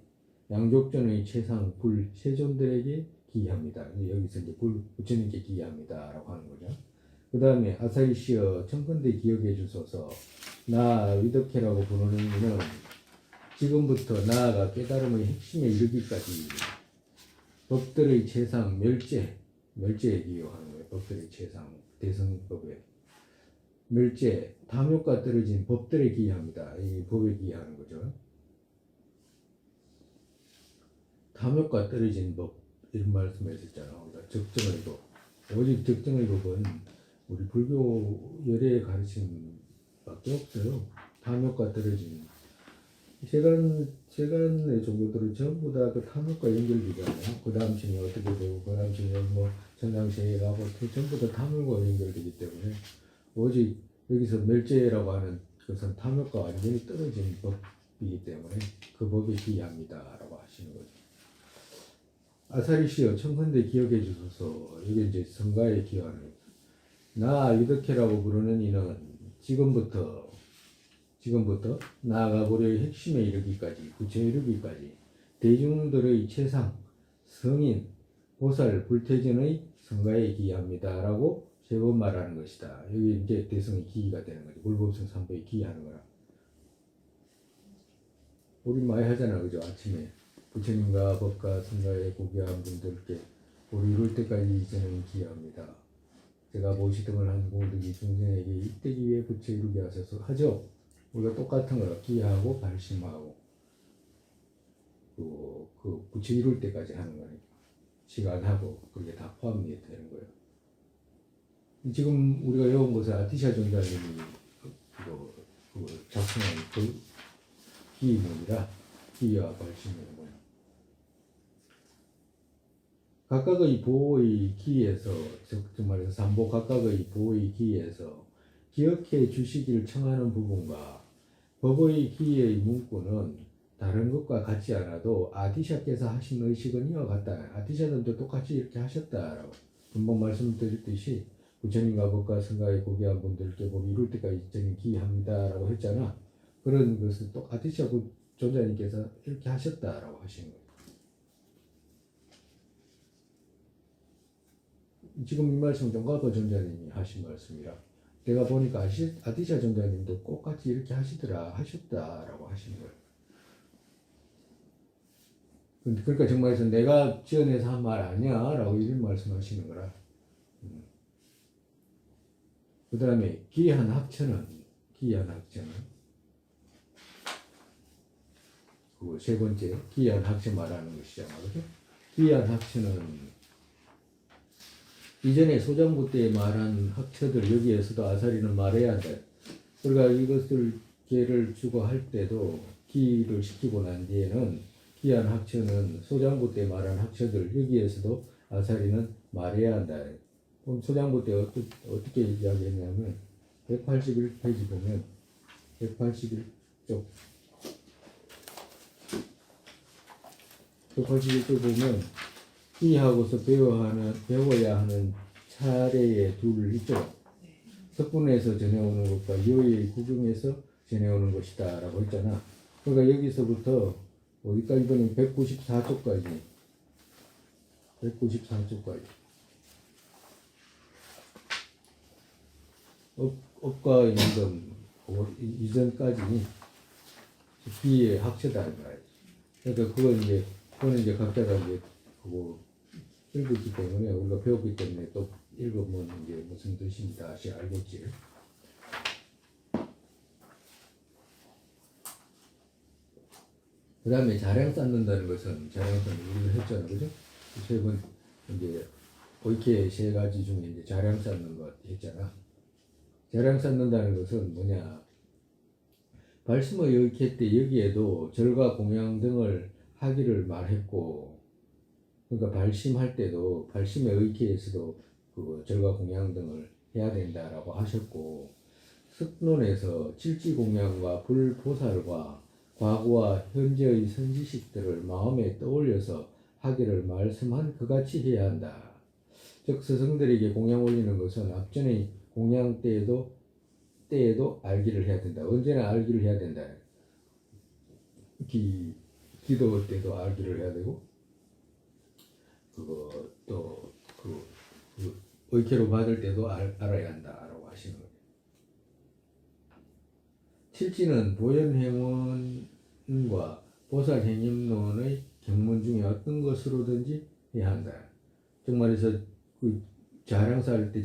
양족전의 최상 불 세존들에게 기합니다. 여기서 이제 부처님께 기합니다 라고 하는 거죠. 그 다음에 아사리시여 청컨대 기억해 주소서 나 위덕해라고 부르는 이는 지금부터 나아가 깨달음의 핵심에 이르기까지 법들의 최상 멸제에 기여하는 거예요. 법들의 최상 대성법에 멸제 탐욕과 떨어진 법들에 기여합니다. 이 법에 기여하는 거죠. 탐욕과 떨어진 법 이런 말씀했었잖아요. 우리가 적정의 법. 오직 적정의 법은 우리 불교 열애에 가르치는 밖에 없어요. 탐욕과 떨어진 세간의 종교들은 전부 다 그 탐욕과 연결되잖아요. 그 다음 층이 어떻게 되고, 그 다음 층에 뭐 전당세에 가고, 전부 다 탐욕과 연결되기 때문에, 오직 여기서 멸제라고 하는 것은 탐욕과 완전히 떨어진 법이기 때문에 그 법에 기여합니다. 라고 하시는 거죠. 아사리시여 청컨대 기억해 주소서. 이게 이제 성가에 기여하는 거죠. 나 위덕해라고 부르는 이는 지금부터 나아가보려의 핵심에 이르기까지 부처에 이르기까지 대중들의 최상 성인 보살 불태전의 성가에 기여합니다 라고 세 번 말하는 것이다. 여기 이제 대성의 기기가 되는 거죠. 불법성 삼보에 기여하는 거라. 우리 많이 하잖아 그죠. 아침에 부처님과 법과 성가에 고귀한 분들께 우리 이룰 때까지 저는 기여합니다. 제가 모시등을 한 공덕이 중생에게 이때기 위해 부처 이루게 하셔서 하죠. 우리가 똑같은 걸 기하고 발심하고 그 부처 이룰 때까지 하는 거니까 시간하고 그게 다 포함이 되는 거예요. 지금 우리가 외운 것은 아티샤 존자님이 그거 작성한 그 기문이라 기와 발심이라는 거예요. 각각의 보호의 기에서 즉 말해서 삼보 각각의 보호의 기에서 기억해 주시길 청하는 부분과 법의 기의 문구는 다른 것과 같지 않아도 아디샤께서 하신 의식은 이와 같다. 아디샤님도 똑같이 이렇게 하셨다라고 금방 말씀드렸듯이 부처님과 법과 성가에 고귀한 분들께 복 이룰 때까지 저는 기합니다라고 했잖아. 그런 것을 또 아디샤 존자님께서 이렇게 하셨다라고 하신 거예요. 지금 이 말씀은 정가도 존자님이 하신 말씀이라 내가 보니까 아디샤 존자님도 똑같이 이렇게 하셨다라고 하신 거예요. 그러니까 정말에서 내가 지어내서 한 말 아니야 라고 이런 말씀하시는 거라. 그 다음에 기한 학처는 그 세 번째 기한 학처 말하는 것이잖아, 그죠? 기한 학처는 이전에 소장부 때 말한 학처들 여기에서도 아사리는 말해야 한다. 우리가 이것을 기회를 주고 할 때도 기를 시키고 난 뒤에는 기한 학처는 소장부 때 말한 학처들 여기에서도 아사리는 말해야 한다. 그럼 소장부 때 어떻게 이야기했냐면 181페이지 보면 181쪽 181쪽 보면 기하고서 배워야 하는 차례의 둘을 있죠. 석분에서 전해오는 것과 여의 구경에서 전해오는 것이다 라고 했잖아. 그러니까 여기서부터 어디까지 보면 194쪽까지 업과 연금 이전까지 기의 학처다 말이야. 그러니까 그거는 이제 각자가 이제 그거 읽었기 때문에 우리가 배웠기 때문에 또 읽으면 이제 무슨 뜻인지 다시 알겠지. 그 다음에 자량 쌓는다는 것은 우리가 했잖아, 그죠? 세 번 이제 오이케 세 가지 중에 이제 자량 쌓는 것 했잖아. 자량 쌓는다는 것은 뭐냐? 발심의 오이케 때 여기에도 절과 공양 등을 하기를 말했고, 그러니까 발심할 때도 발심의 의기에서도 그 절과 공양 등을 해야 된다라고 하셨고, 습론에서 칠지공양과 불보살과 과거와 현재의 선지식들을 마음에 떠올려서 하기를 말씀한 그같이 해야 한다. 즉 스승들에게 공양 올리는 것은 앞전의 공양 때에도 알기를 해야 된다. 언제나 알기를 해야 된다. 기도 때도 알기를 해야 되고, 그거 또 의케로 받을 때도 알아야 한다라고 하시는 거예요. 칠지는 보현행원과 보살행임론의 경문 중에 어떤 것으로든지 해야 한다. 즉 말해서 그 자량 쌓을 때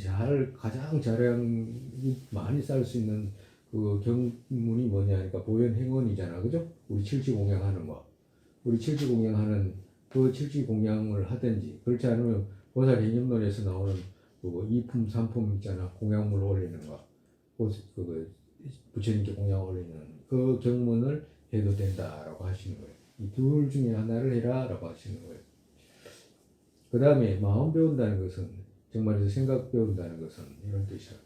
가장 자량이 많이 쌓을 수 있는 그 경문이 뭐냐니까 보현행원이잖아, 그죠? 우리 칠지공양하는 거, 우리 칠지공양하는 그 칠지공양을 하든지 그렇지 않으면 보살행임론에서 나오는 그 2품 3품 있잖아, 공양물 올리는 거, 그거 부처님께 공양 올리는 그 경문을 해도 된다라고 하시는 거예요. 이 둘 중에 하나를 해라라고 하시는 거예요. 그 다음에 마음 배운다는 것은 정말에서 생각 배운다는 것은 이런 뜻이야.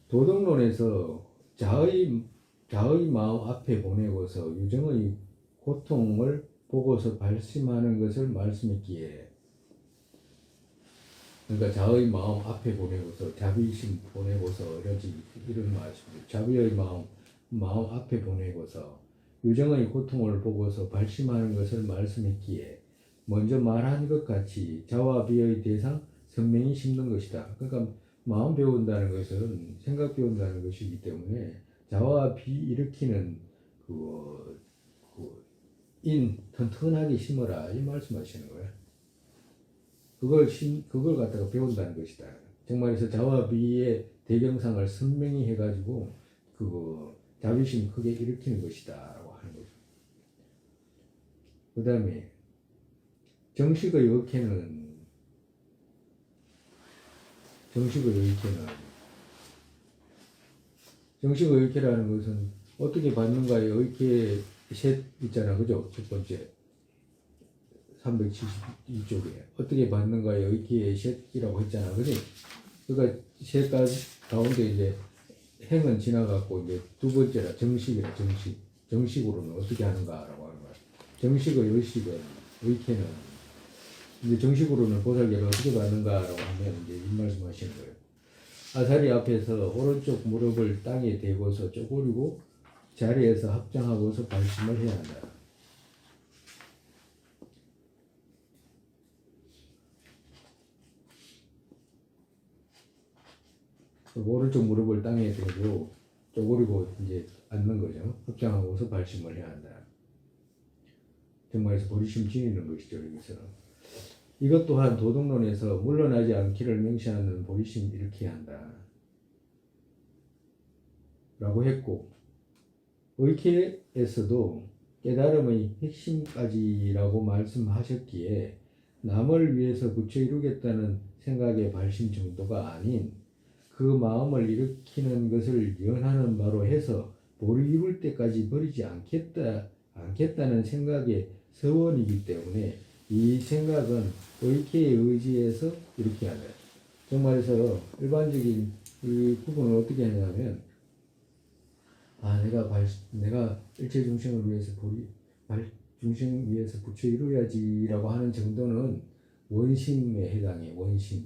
도덕론에서 자의 마음 앞에 보내고서 유정의 고통을 보고서 발심하는 것을 말씀했기에, 그러니까 자의 마음 앞에 보내고서 자비심 보내고서 이런 말씀입니다. 자비의 마음 앞에 보내고서 유정의 고통을 보고서 발심하는 것을 말씀했기에 먼저 말한 것 같이 자와 비의 대상 선명히 심는 것이다. 그러니까 마음 배운다는 것은 생각 배운다는 것이기 때문에 자와 비 일으키는 인 튼튼하게 심어라 이 말씀하시는 거예요. 그걸 갖다가 배운다는 것이다. 정말에서 자와 비의 대경상을 선명히 해가지고 자비심 크게 일으키는 것이다라고 하는 거죠. 그 다음에 정식의 의케라는 것은 어떻게 받는가의 의케 셋 있잖아, 그죠? 첫 번째 372쪽에 어떻게 받는가에 의기의 셋이라고 했잖아. 그지? 그러니까 셋 가운데 이제 행은 지나갔고 이제 두 번째라 정식이라 정식. 정식으로는 어떻게 하는가라고 하는 거야. 정식의 의식은 의케는 이제 정식으로는 보살계가 어떻게 받는가라고 하면 이제 이 말씀하시는 거예요. 아사리 앞에서 오른쪽 무릎을 땅에 대고서 쪼그리고 자리에서 합장하고서 발심을 해야 한다. 오른쪽 무릎을 땅에 대고 쪼그리고 이제 앉는 거죠. 합장하고서 발심을 해야 한다. 정말에서 보리심 지니는 것이죠. 여기서 이것 또한 도덕론에서 물러나지 않기를 명시하는 보리심 이렇게 한다 라고 했고, 의케에서도 깨달음의 핵심까지라고 말씀하셨기에 남을 위해서 부처 이루겠다는 생각의 발심 정도가 아닌 그 마음을 일으키는 것을 연하는 바로 해서 보리 이룰 때까지 버리지 않겠다는 생각의 서원이기 때문에 이 생각은 의케의 의지에서 이렇게 하다. 정말에서 일반적인 이 부분을 어떻게 하냐면, 내가 일체 중생을 위해서 중생 위해서 부처 이루어야지라고 하는 정도는 원심에 해당해. 원심,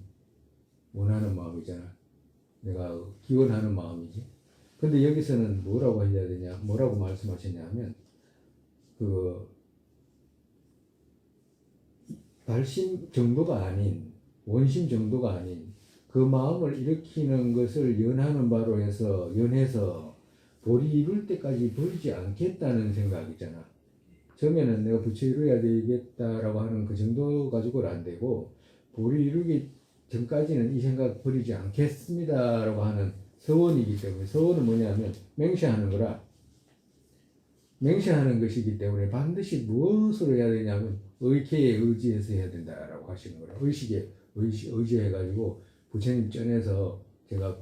원하는 마음이잖아. 내가 기원하는 마음이지. 근데 여기서는 뭐라고 해야 되냐, 뭐라고 말씀하셨냐면 그 발심 정도가 아닌, 원심 정도가 아닌 그 마음을 일으키는 것을 연하는 바로 해서 연해서 보리 이룰 때까지 버리지 않겠다는 생각이잖아. 처음에는 내가 부처 이루어야 되겠다라고 하는 그 정도 가지고는 안 되고, 보리 이루기 전까지는 이 생각 버리지 않겠습니다라고 하는 서원이기 때문에, 서원은 뭐냐면 맹세하는 거라. 맹세하는 것이기 때문에 반드시 무엇으로 해야 되냐면 의케에 의지해서 해야 된다라고 하시는 거라. 의식에 의지해가지고 부처님 전에서 제가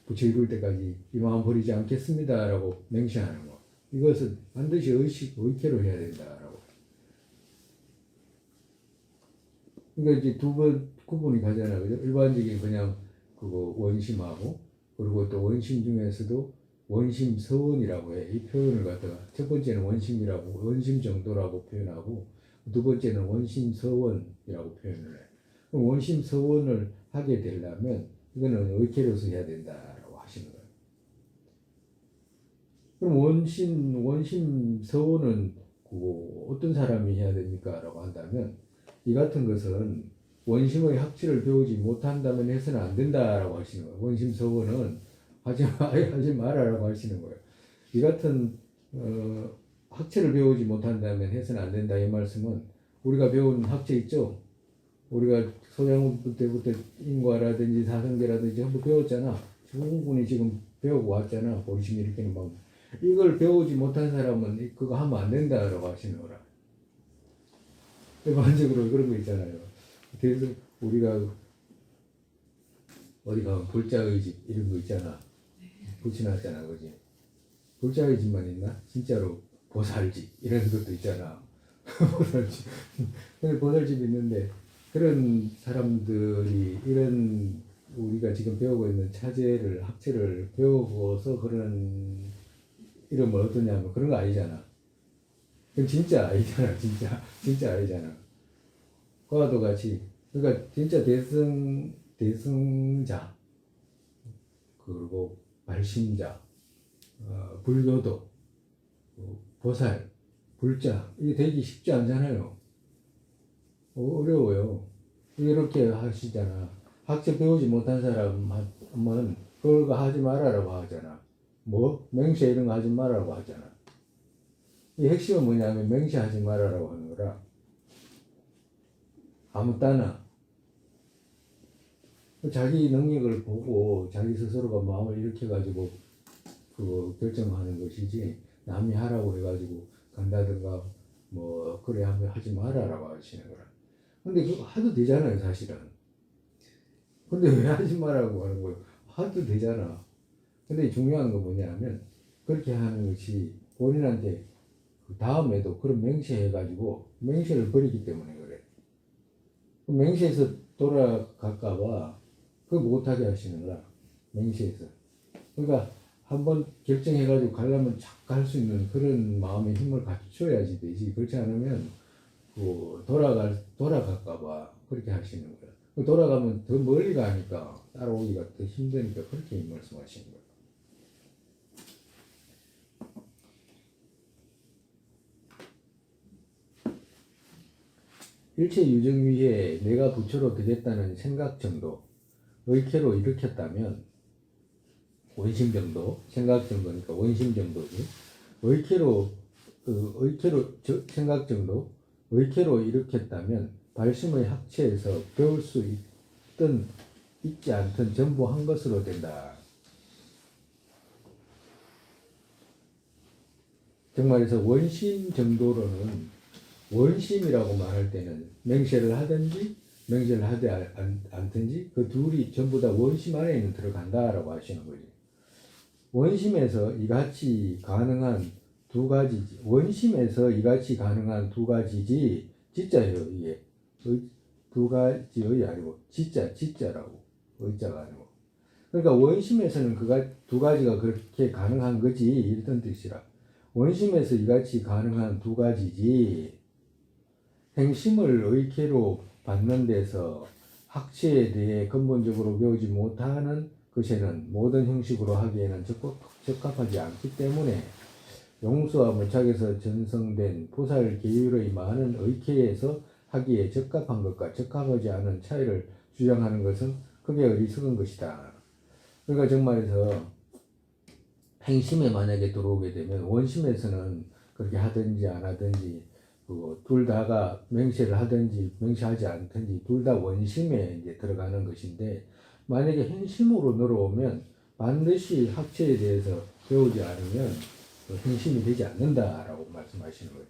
부처 이룰 때까지 이 마음 버리지 않겠습니다라고 맹세하는 거. 이것은 반드시 의케로 해야 된다라고. 그러니까 이제 두 번 구분이 가잖아, 그죠? 일반적인 그냥 그거 원심하고, 그리고 또 원심 중에서도 원심 서원이라고 해. 이 표현을 갖다가 첫 번째는 원심이라고, 원심 정도라고 표현하고, 두 번째는 원심 서원이라고 표현을 해. 그럼 원심 서원을 하게 되려면 이거는 의케로서 해야 된다라고 하시는 거예요. 그럼 원심 서원은 어떤 사람이 해야 됩니까?라고 한다면, 이 같은 것은 원심의 학치를 배우지 못한다면 해서는 안 된다라고 하시는 거예요. 원심 서원은 하지 마라라고 하시는 거예요. 이 같은 학체를 배우지 못한다면 해서는 안 된다. 이 말씀은 우리가 배운 학체 있죠? 우리가 소장부 때부터 인과라든지 사성계라든지 전부 배웠잖아. 충분히 지금 배우고 왔잖아. 보리심 일으키는 방법. 이걸 배우지 못한 사람은 그거 하면 안 된다라고 하시는 거라. 일반적으로 그런 거 있잖아요. 그래서 우리가 어디 가면 불자의 집 이런 거 있잖아. 붙여놨잖아, 그지? 불자의 집만 있나? 진짜로 보살집 이런 것도 있잖아. 보살집. 근데 보살집 있는데 그런 사람들이 이런 우리가 지금 배우고 있는 차제를 학체를 배우고서 그런 이름을 얻었냐면 그런 거 아니잖아. 그건 진짜 아니잖아. 진짜 아니잖아. 그와도 같이 그러니까 진짜 대승자 그리고 발심자, 불교도, 보살, 불자 이게 되기 쉽지 않잖아요. 어려워요. 이렇게 하시잖아. 학체 배우지 못한 사람은 그걸 하지 말아라고 하잖아. 뭐? 맹세 이런 거 하지 말아라고 하잖아. 이 핵심은 뭐냐면 맹세하지 말아라고 하는 거라. 아무 따나 자기 능력을 보고 자기 스스로가 마음을 일으켜가지고 그 결정하는 것이지 남이 하라고 해가지고 간다든가 뭐 그래 하면 하지 말아라고 하시는 거라. 근데 그거 하도 되잖아요, 사실은. 근데 왜 하지 말라고 하는 거예요? 하도 되잖아. 근데 중요한 건 뭐냐면 그렇게 하는 것이 본인한테 그 다음에도 그런 맹세해가지고 맹세를 버리기 때문에 그래. 그 맹세해서 돌아갈까봐 그거 못하게 하시는 거라. 맹세해서. 그러니까 한번 결정해가지고 가려면 착 갈 수 있는 그런 마음의 힘을 갖춰야지 되지. 그렇지 않으면 그 돌아갈까봐 그렇게 하시는 거야. 그 돌아가면 더 멀리 가니까 따라오기가 더 힘드니까 그렇게 말씀하시는 거야. 일체 유정 위에 내가 부처로 되겠다는 생각 정도, 의캐로 일으켰다면 원심 정도, 생각 정도니까 원심 정도지. 의캐로 생각 정도, 의캐로 일으켰다면 발심의 학체에서 배울 수 있든 있지 않든 전부 한 것으로 된다. 정말해서 원심 정도로는 원심이라고 말할 때는 맹세를 하든지 맹세를 하지 않든지 그 둘이 전부 다 원심 안에는 들어간다라고 하시는 거지. 원심에서 이같이 가능한 두 가지지. 원심에서 이같이 가능한 두 가지지. 진짜예요 이게. 두 가지의 아니고 진짜라고. 의자가 아니고. 그러니까 원심에서는 두 가지가 그렇게 가능한 거지 이런 뜻이라. 원심에서 이같이 가능한 두 가지지. 행심을 의캐로 받는 데서 학체에 대해 근본적으로 배우지 못하는 것에는 모든 형식으로 하기에는 적합하지 않기 때문에 용수와 무착에서 전성된 보살 계율의 많은 의캐에서 하기에 적합한 것과 적합하지 않은 차이를 주장하는 것은 크게 어리석은 것이다. 그러니까 정말에서 행심에 만약에 들어오게 되면 원심에서는 그렇게 하든지 안 하든지 둘 다가 맹세를 하든지 맹세하지 않든지 둘 다 원심에 이제 들어가는 것인데 만약에 행심으로 늘어오면 반드시 학체에 대해서 배우지 않으면 행심이 되지 않는다라고 말씀하시는 거예요.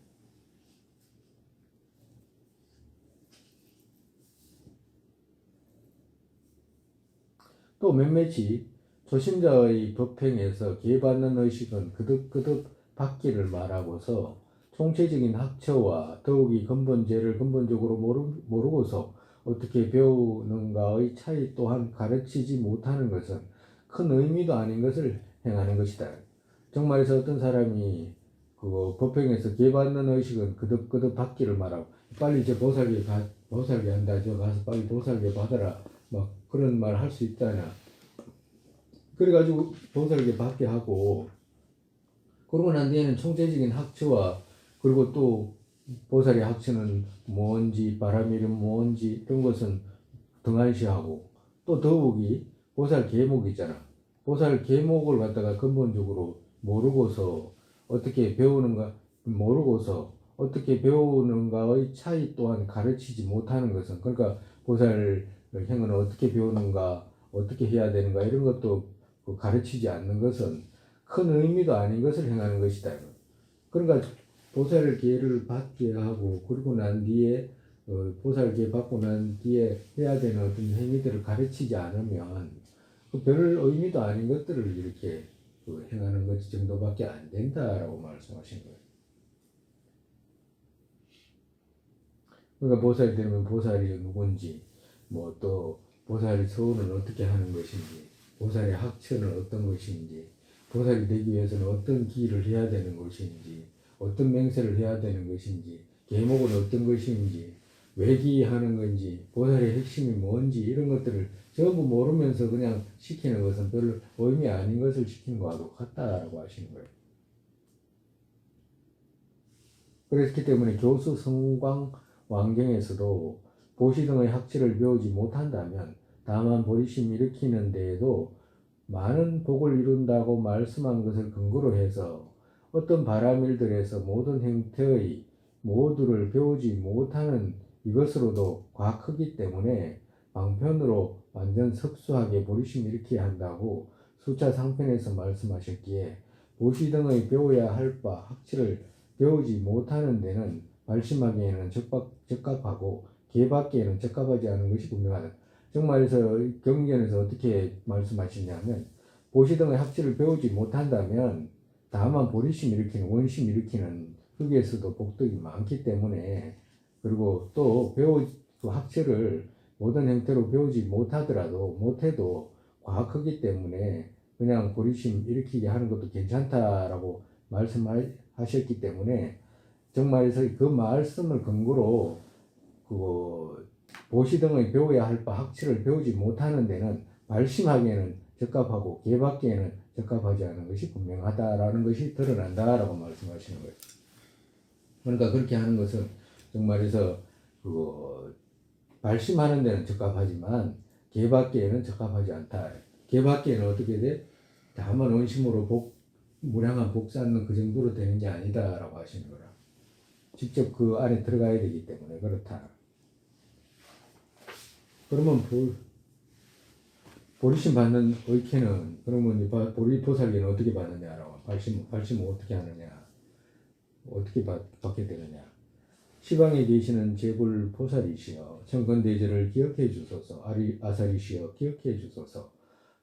또 몇몇이 초심자의 법행에서 기회받는 의식은 그득그득 받기를 말하고서 총체적인 학처와 더욱이 근본제를 근본적으로 모르고서 어떻게 배우는가의 차이 또한 가르치지 못하는 것은 큰 의미도 아닌 것을 행하는 것이다. 정말에서 어떤 사람이 그 법행에서 기회받는 의식은 그득그득 받기를 말하고 빨리 이제 보살계 한다. 저 가서 빨리 보살계 받아라. 막 그런 말 할 수 있다냐. 그래가지고 보살계 받게 하고 그러고 난 뒤에는 총체적인 학처와 그리고 또 보살의 학처는 뭔지 바람 이름 뭔지 이런 것은 등한시하고 또 더욱이 보살 계목 있잖아. 보살 계목을 갖다가 근본적으로 모르고서 어떻게 배우는가의 차이 또한 가르치지 못하는 것은 그러니까 보살 행은 어떻게 배우는가 어떻게 해야 되는가 이런 것도 가르치지 않는 것은 큰 의미도 아닌 것을 행하는 것이다. 그러니까 보살 계를 받게 하고 그리고 난 뒤에 보살 계 받고 난 뒤에 해야 되는 어떤 행위들을 가르치지 않으면 별 의미도 아닌 것들을 이렇게 행하는 것 정도밖에 안 된다라고 말씀하신 거예요. 그러니까 보살이 되면 보살이 누군지 뭐 또 보살의 서원은 어떻게 하는 것인지 보살의 학처는 어떤 것인지 보살이 되기 위해서는 어떤 기를 해야 되는 것인지 어떤 맹세를 해야 되는 것인지 계목은 어떤 것인지 왜 기하는 건지 보살의 핵심이 뭔지 이런 것들을 전부 모르면서 그냥 시키는 것은 별 의미 아닌 것을 시키는 것하고 같다라고 하시는 거예요. 그렇기 때문에 교수 성광 왕경에서도 보시 등의 학치를 배우지 못한다면 다만 보리심 일으키는 데에도 많은 복을 이룬다고 말씀한 것을 근거로 해서 어떤 바라밀들에서 모든 행태의 모두를 배우지 못하는 이것으로도 과 크기 때문에 방편으로 완전 섭수하게 보리심 일으켜야 한다고 수차 상편에서 말씀하셨기에 보시 등의 배워야 할 바 학치를 배우지 못하는 데는 발심하기에는 적합하고 개받기에는 적합하지 않은 것이 분명하다. 정말에서 경전에서 어떻게 말씀하시냐면 보시 등의 학치를 배우지 못한다면 다만 보리심 일으키는 원심 일으키는 흙에서도 복덕이 많기 때문에, 그리고 또 그 학철을 모든 형태로 배우지 못해도 과학이기 때문에 그냥 보리심 일으키게 하는 것도 괜찮다라고 말씀하셨기 때문에, 정말에서 그 말씀을 근거로 그 보시 등의 배워야 할 바 학철을 배우지 못하는 데는 발심하기에는 적합하고 개받기에는 적합하지 않은 것이 분명하다라는 것이 드러난다라고 말씀하시는 거예요. 그러니까 그렇게 하는 것은 정말에서 그 발심하는 데는 적합하지만 개받기에는 적합하지 않다. 개받기에는 어떻게 돼? 다만 원심으로 무량한 복 쌓는 그 정도로 되는 게 아니다라고 하시는 거라. 직접 그 안에 들어가야 되기 때문에 그렇다. 그러면 보리심 받는 의케는, 그러면 보리포살기는 어떻게 받느냐라고, 발심은 어떻게 하느냐, 어떻게 받게 되느냐. 시방에 계시는 제불포살이시여 청건대제를 기억해 주소서. 아사리시여 기억해 주소서.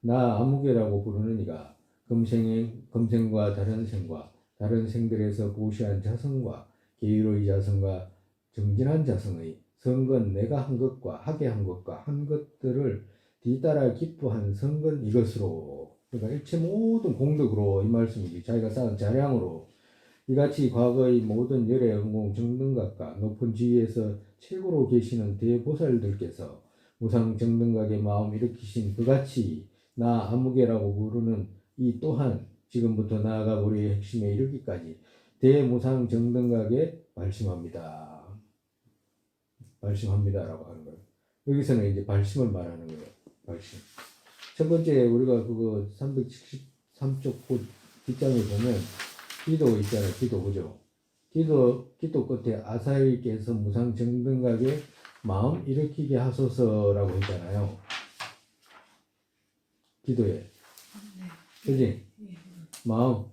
나 아무개라고 부르는 이가 금생과 다른 생과 다른 생들에서 보시한 자성과 계유로의 자성과 정진한 자성의 성건 내가 한 것과 하게 한 것과 한 것들을 뒤따라 기뻐한 성건 이것으로, 그러니까 일체 모든 공덕으로, 이 말씀이지, 자기가 쌓은 자량으로 이같이 과거의 모든 열의 영공 정등각과 높은 지위에서 최고로 계시는 대보살들께서 무상 정등각의 마음 일으키신 그같이 나 아무개라고 부르는 이 또한 지금부터 나아가 우리의 핵심에 이르기까지 대무상 정등각에 발심합니다라고 하는 거예요. 여기서는 이제 발심을 말하는 거예요. 발심. 첫 번째 우리가 그거 373쪽 뒷장에 보면 기도 있잖아요. 기도, 그죠? 기도 끝에 아사리께서 무상 정등각에 마음 일으키게 하소서라고 했잖아요. 기도에. 그지?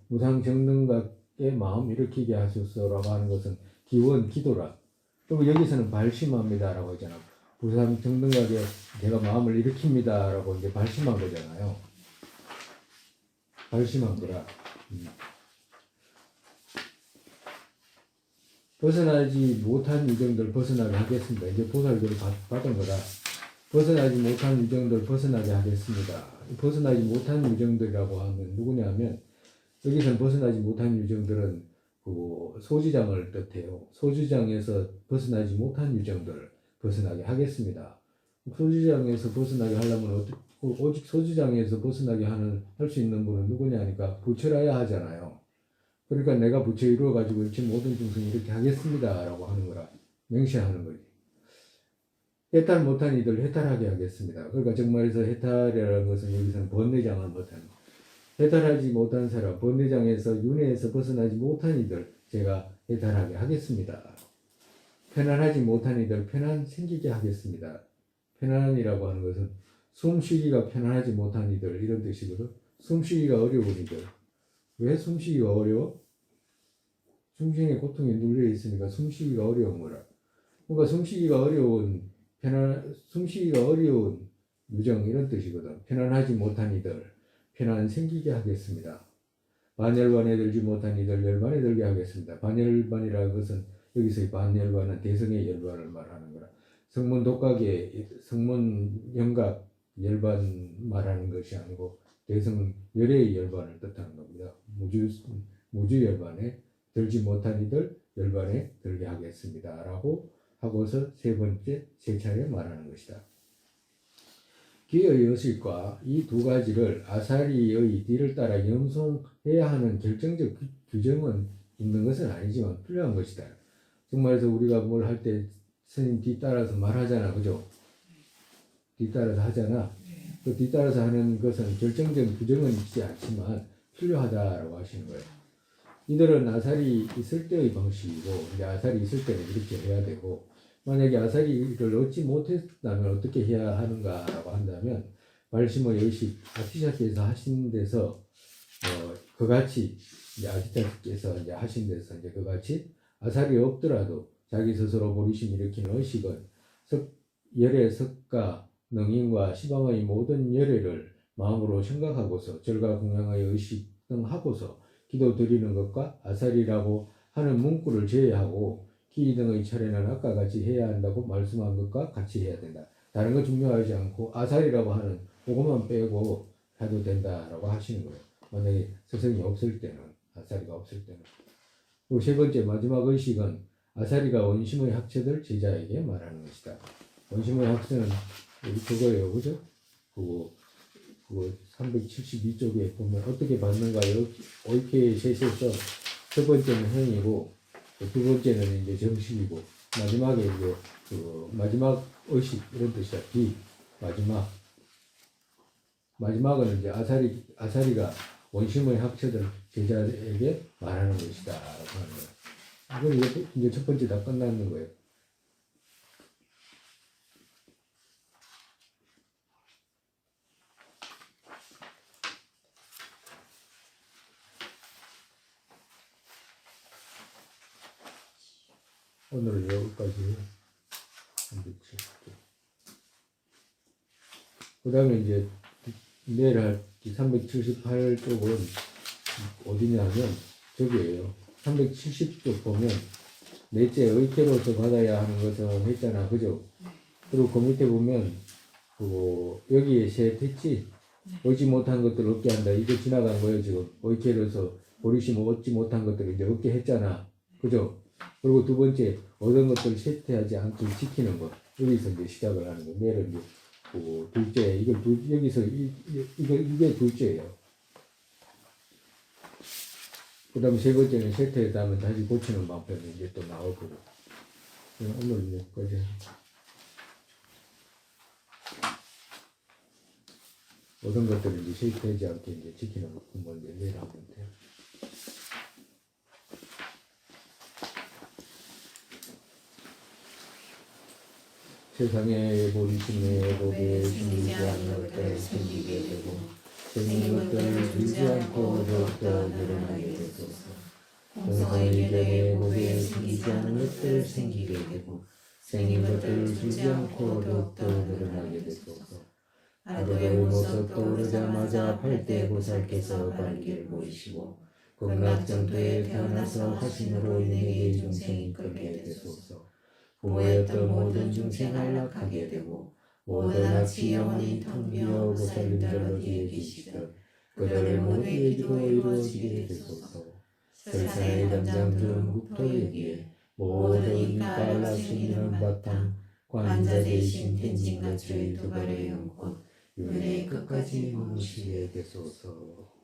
무상 정등각에 마음 일으키게 하소서라고 하는 것은 기원, 기도라. 그리고 여기서는 발심합니다라고 했잖아요. 무상 정등각에 내가 마음을 일으킵니다라고 이제 발심한 거잖아요. 발심한 거라. 벗어나지 못한 유정들 벗어나게 하겠습니다. 이제 보살교를 받은 거라. 벗어나지 못한 유정들 벗어나게 하겠습니다. 벗어나지 못한 유정들이라고 하면 누구냐면, 여기서는 벗어나지 못한 유정들은 그 소지장을 뜻해요. 소지장에서 벗어나지 못한 유정들 벗어나게 하겠습니다. 소지장에서 벗어나게 하려면 오직 소지장에서 벗어나게 할 수 있는 분은 누구냐니까 부처라야 하잖아요. 그러니까 내가 부처 이루어가지고 이렇게 모든 중생이 이렇게 하겠습니다라고 하는 거라 명시하는 거지. 해탈 못한 이들 해탈하게 하겠습니다. 그러니까 정말에서 해탈이라는 것은 여기서는 번뇌장을 못하는, 해탈하지 못한 사람, 번뇌장에서 윤회에서 벗어나지 못한 이들 제가 해탈하게 하겠습니다. 편안하지 못한 이들 편안 생기게 하겠습니다. 편안이라고 하는 것은 숨쉬기가 편안하지 못한 이들 이런 뜻이거든. 숨쉬기가 어려운 이들. 왜 숨쉬기가 어려워? 중생의 고통에 눌려 있으니까 숨쉬기가 어려운 거라. 그러니까 숨쉬기가 어려운 유정 이런 뜻이거든. 편안하지 못한 이들 편안 생기게 하겠습니다. 반열반에 들지 못한 이들 열반에 들게 하겠습니다. 반열반이라는 것은 여기서의 반열반은 대성의 열반을 말하는 거라. 성문 독각의 성문 영각 열반 말하는 것이 아니고 대성 열의 열반을 뜻하는 겁니다. 무주 열반에 들지 못한 이들 열반에 들게 하겠습니다. 라고 하고서 세 차례 말하는 것이다. 기의 여실과 이 두 가지를 아사리의 뒤를 따라 염송해야 하는 결정적 규정은 있는 것은 아니지만 필요한 것이다. 정말에서 우리가 뭘 할 때 스님 뒤따라서 말하잖아. 그죠? 뒤따라서 하잖아. 그 뒤따라서 하는 것은 결정적 규정은 있지 않지만 필요하다라고 하시는 거예요. 이들은 아사리 있을 때의 방식이고, 이제 아사리 있을 때는 이렇게 해야 되고, 만약에 아사리를 얻지 못했다면 어떻게 해야 하는가라고 한다면, 발심의 의식, 아티샤께서 하신 데서, 그같이, 이제 아티샤께서 이제 하신 데서 이제 그같이 아사리 없더라도 자기 스스로 보리심 일으키는 의식은 열의 석가, 능인과 시방의 모든 열애를 마음으로 생각하고서 절과 공양의 의식 등 하고서 기도 드리는 것과 아사리라고 하는 문구를 제외하고 기 등의 차례는 아까 같이 해야 한다고 말씀한 것과 같이 해야 된다. 다른 거 중요하지 않고 아살이라고 하는 그것만 빼고 해도 된다라고 하시는 거예요. 만약에 스승이 없을 때는, 아사리가 없을 때는. 그리고 세 번째 마지막 의식은 아사리가 원심의 학처들 제자에게 말하는 것이다. 원심의 학처는 그거예요, 그죠? 그거 372쪽에 보면 어떻게 받는가요? 옳게 셋에서 첫 번째는 행이고 두 번째는 이제 정식이고 마지막에 이제 그 마지막 의식 이런 뜻이야. 비 마지막은 이제 아사리가 원심의 학처들 제자에게 말하는 것이다라고 하는 거예요. 이건 이제 첫 번째 다 끝났는 거예요. 오늘은 여기까지. 그 다음에 이제 내일 할 378쪽은 어디냐면 저기에요. 370쪽 보면 넷째 의태로서 받아야 하는 것은 했잖아, 그죠? 그리고 그 밑에 보면 여기에 셋 했지? 얻지 못한 것들 얻게 한다. 이거 지나간 거예요 지금. 의태로서 버리시면 얻지 못한 것들을 이제 얻게 했잖아, 그죠? 그리고 두 번째 얻은 것들을 쇠퇴하지 않게 지키는 것. 여기서 이제 시작을 하는 거. 내일은 이제 둘째, 여기서 이게 둘째예요. 그 다음에 세 번째는 쇠퇴하면 다시 고치는 방법이 이제 또 나올 거고. 오늘 이제 여기까지. 모든 것들을 이제 쇠퇴하지 않게 이제 지키는 것. 이제 내일 하면 돼요. 세상에 본심에 복에 생기지 않는 것들 생기게 되고 생긴 것들 들지 않고 더욱더 늘어나게 되소서. 공성의 견에 복에 생기지 않는 것들 생기게 되고 생긴 것들 들지 않고 더욱더 늘어나게 되소서. 하루의 모습 떠오르자마자 팔대보살께서 발길 보이시고 극락정토에 태어나서 화신으로 인해 중생이 끌게 되소서. 부모였던 모든 중생 안락하게 되고 모든 악취 영원히 텅 비어 보살님들 어디에 계시든 그들의 모두의 기도 이루어지게 되소서. 설산의 담장준 국토에기에 모든 빨라시는 바탕 관자 대신 텐진가초의 두 발의 연꽃 윤회 끝까지 머무시게 되소서.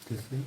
됐어요?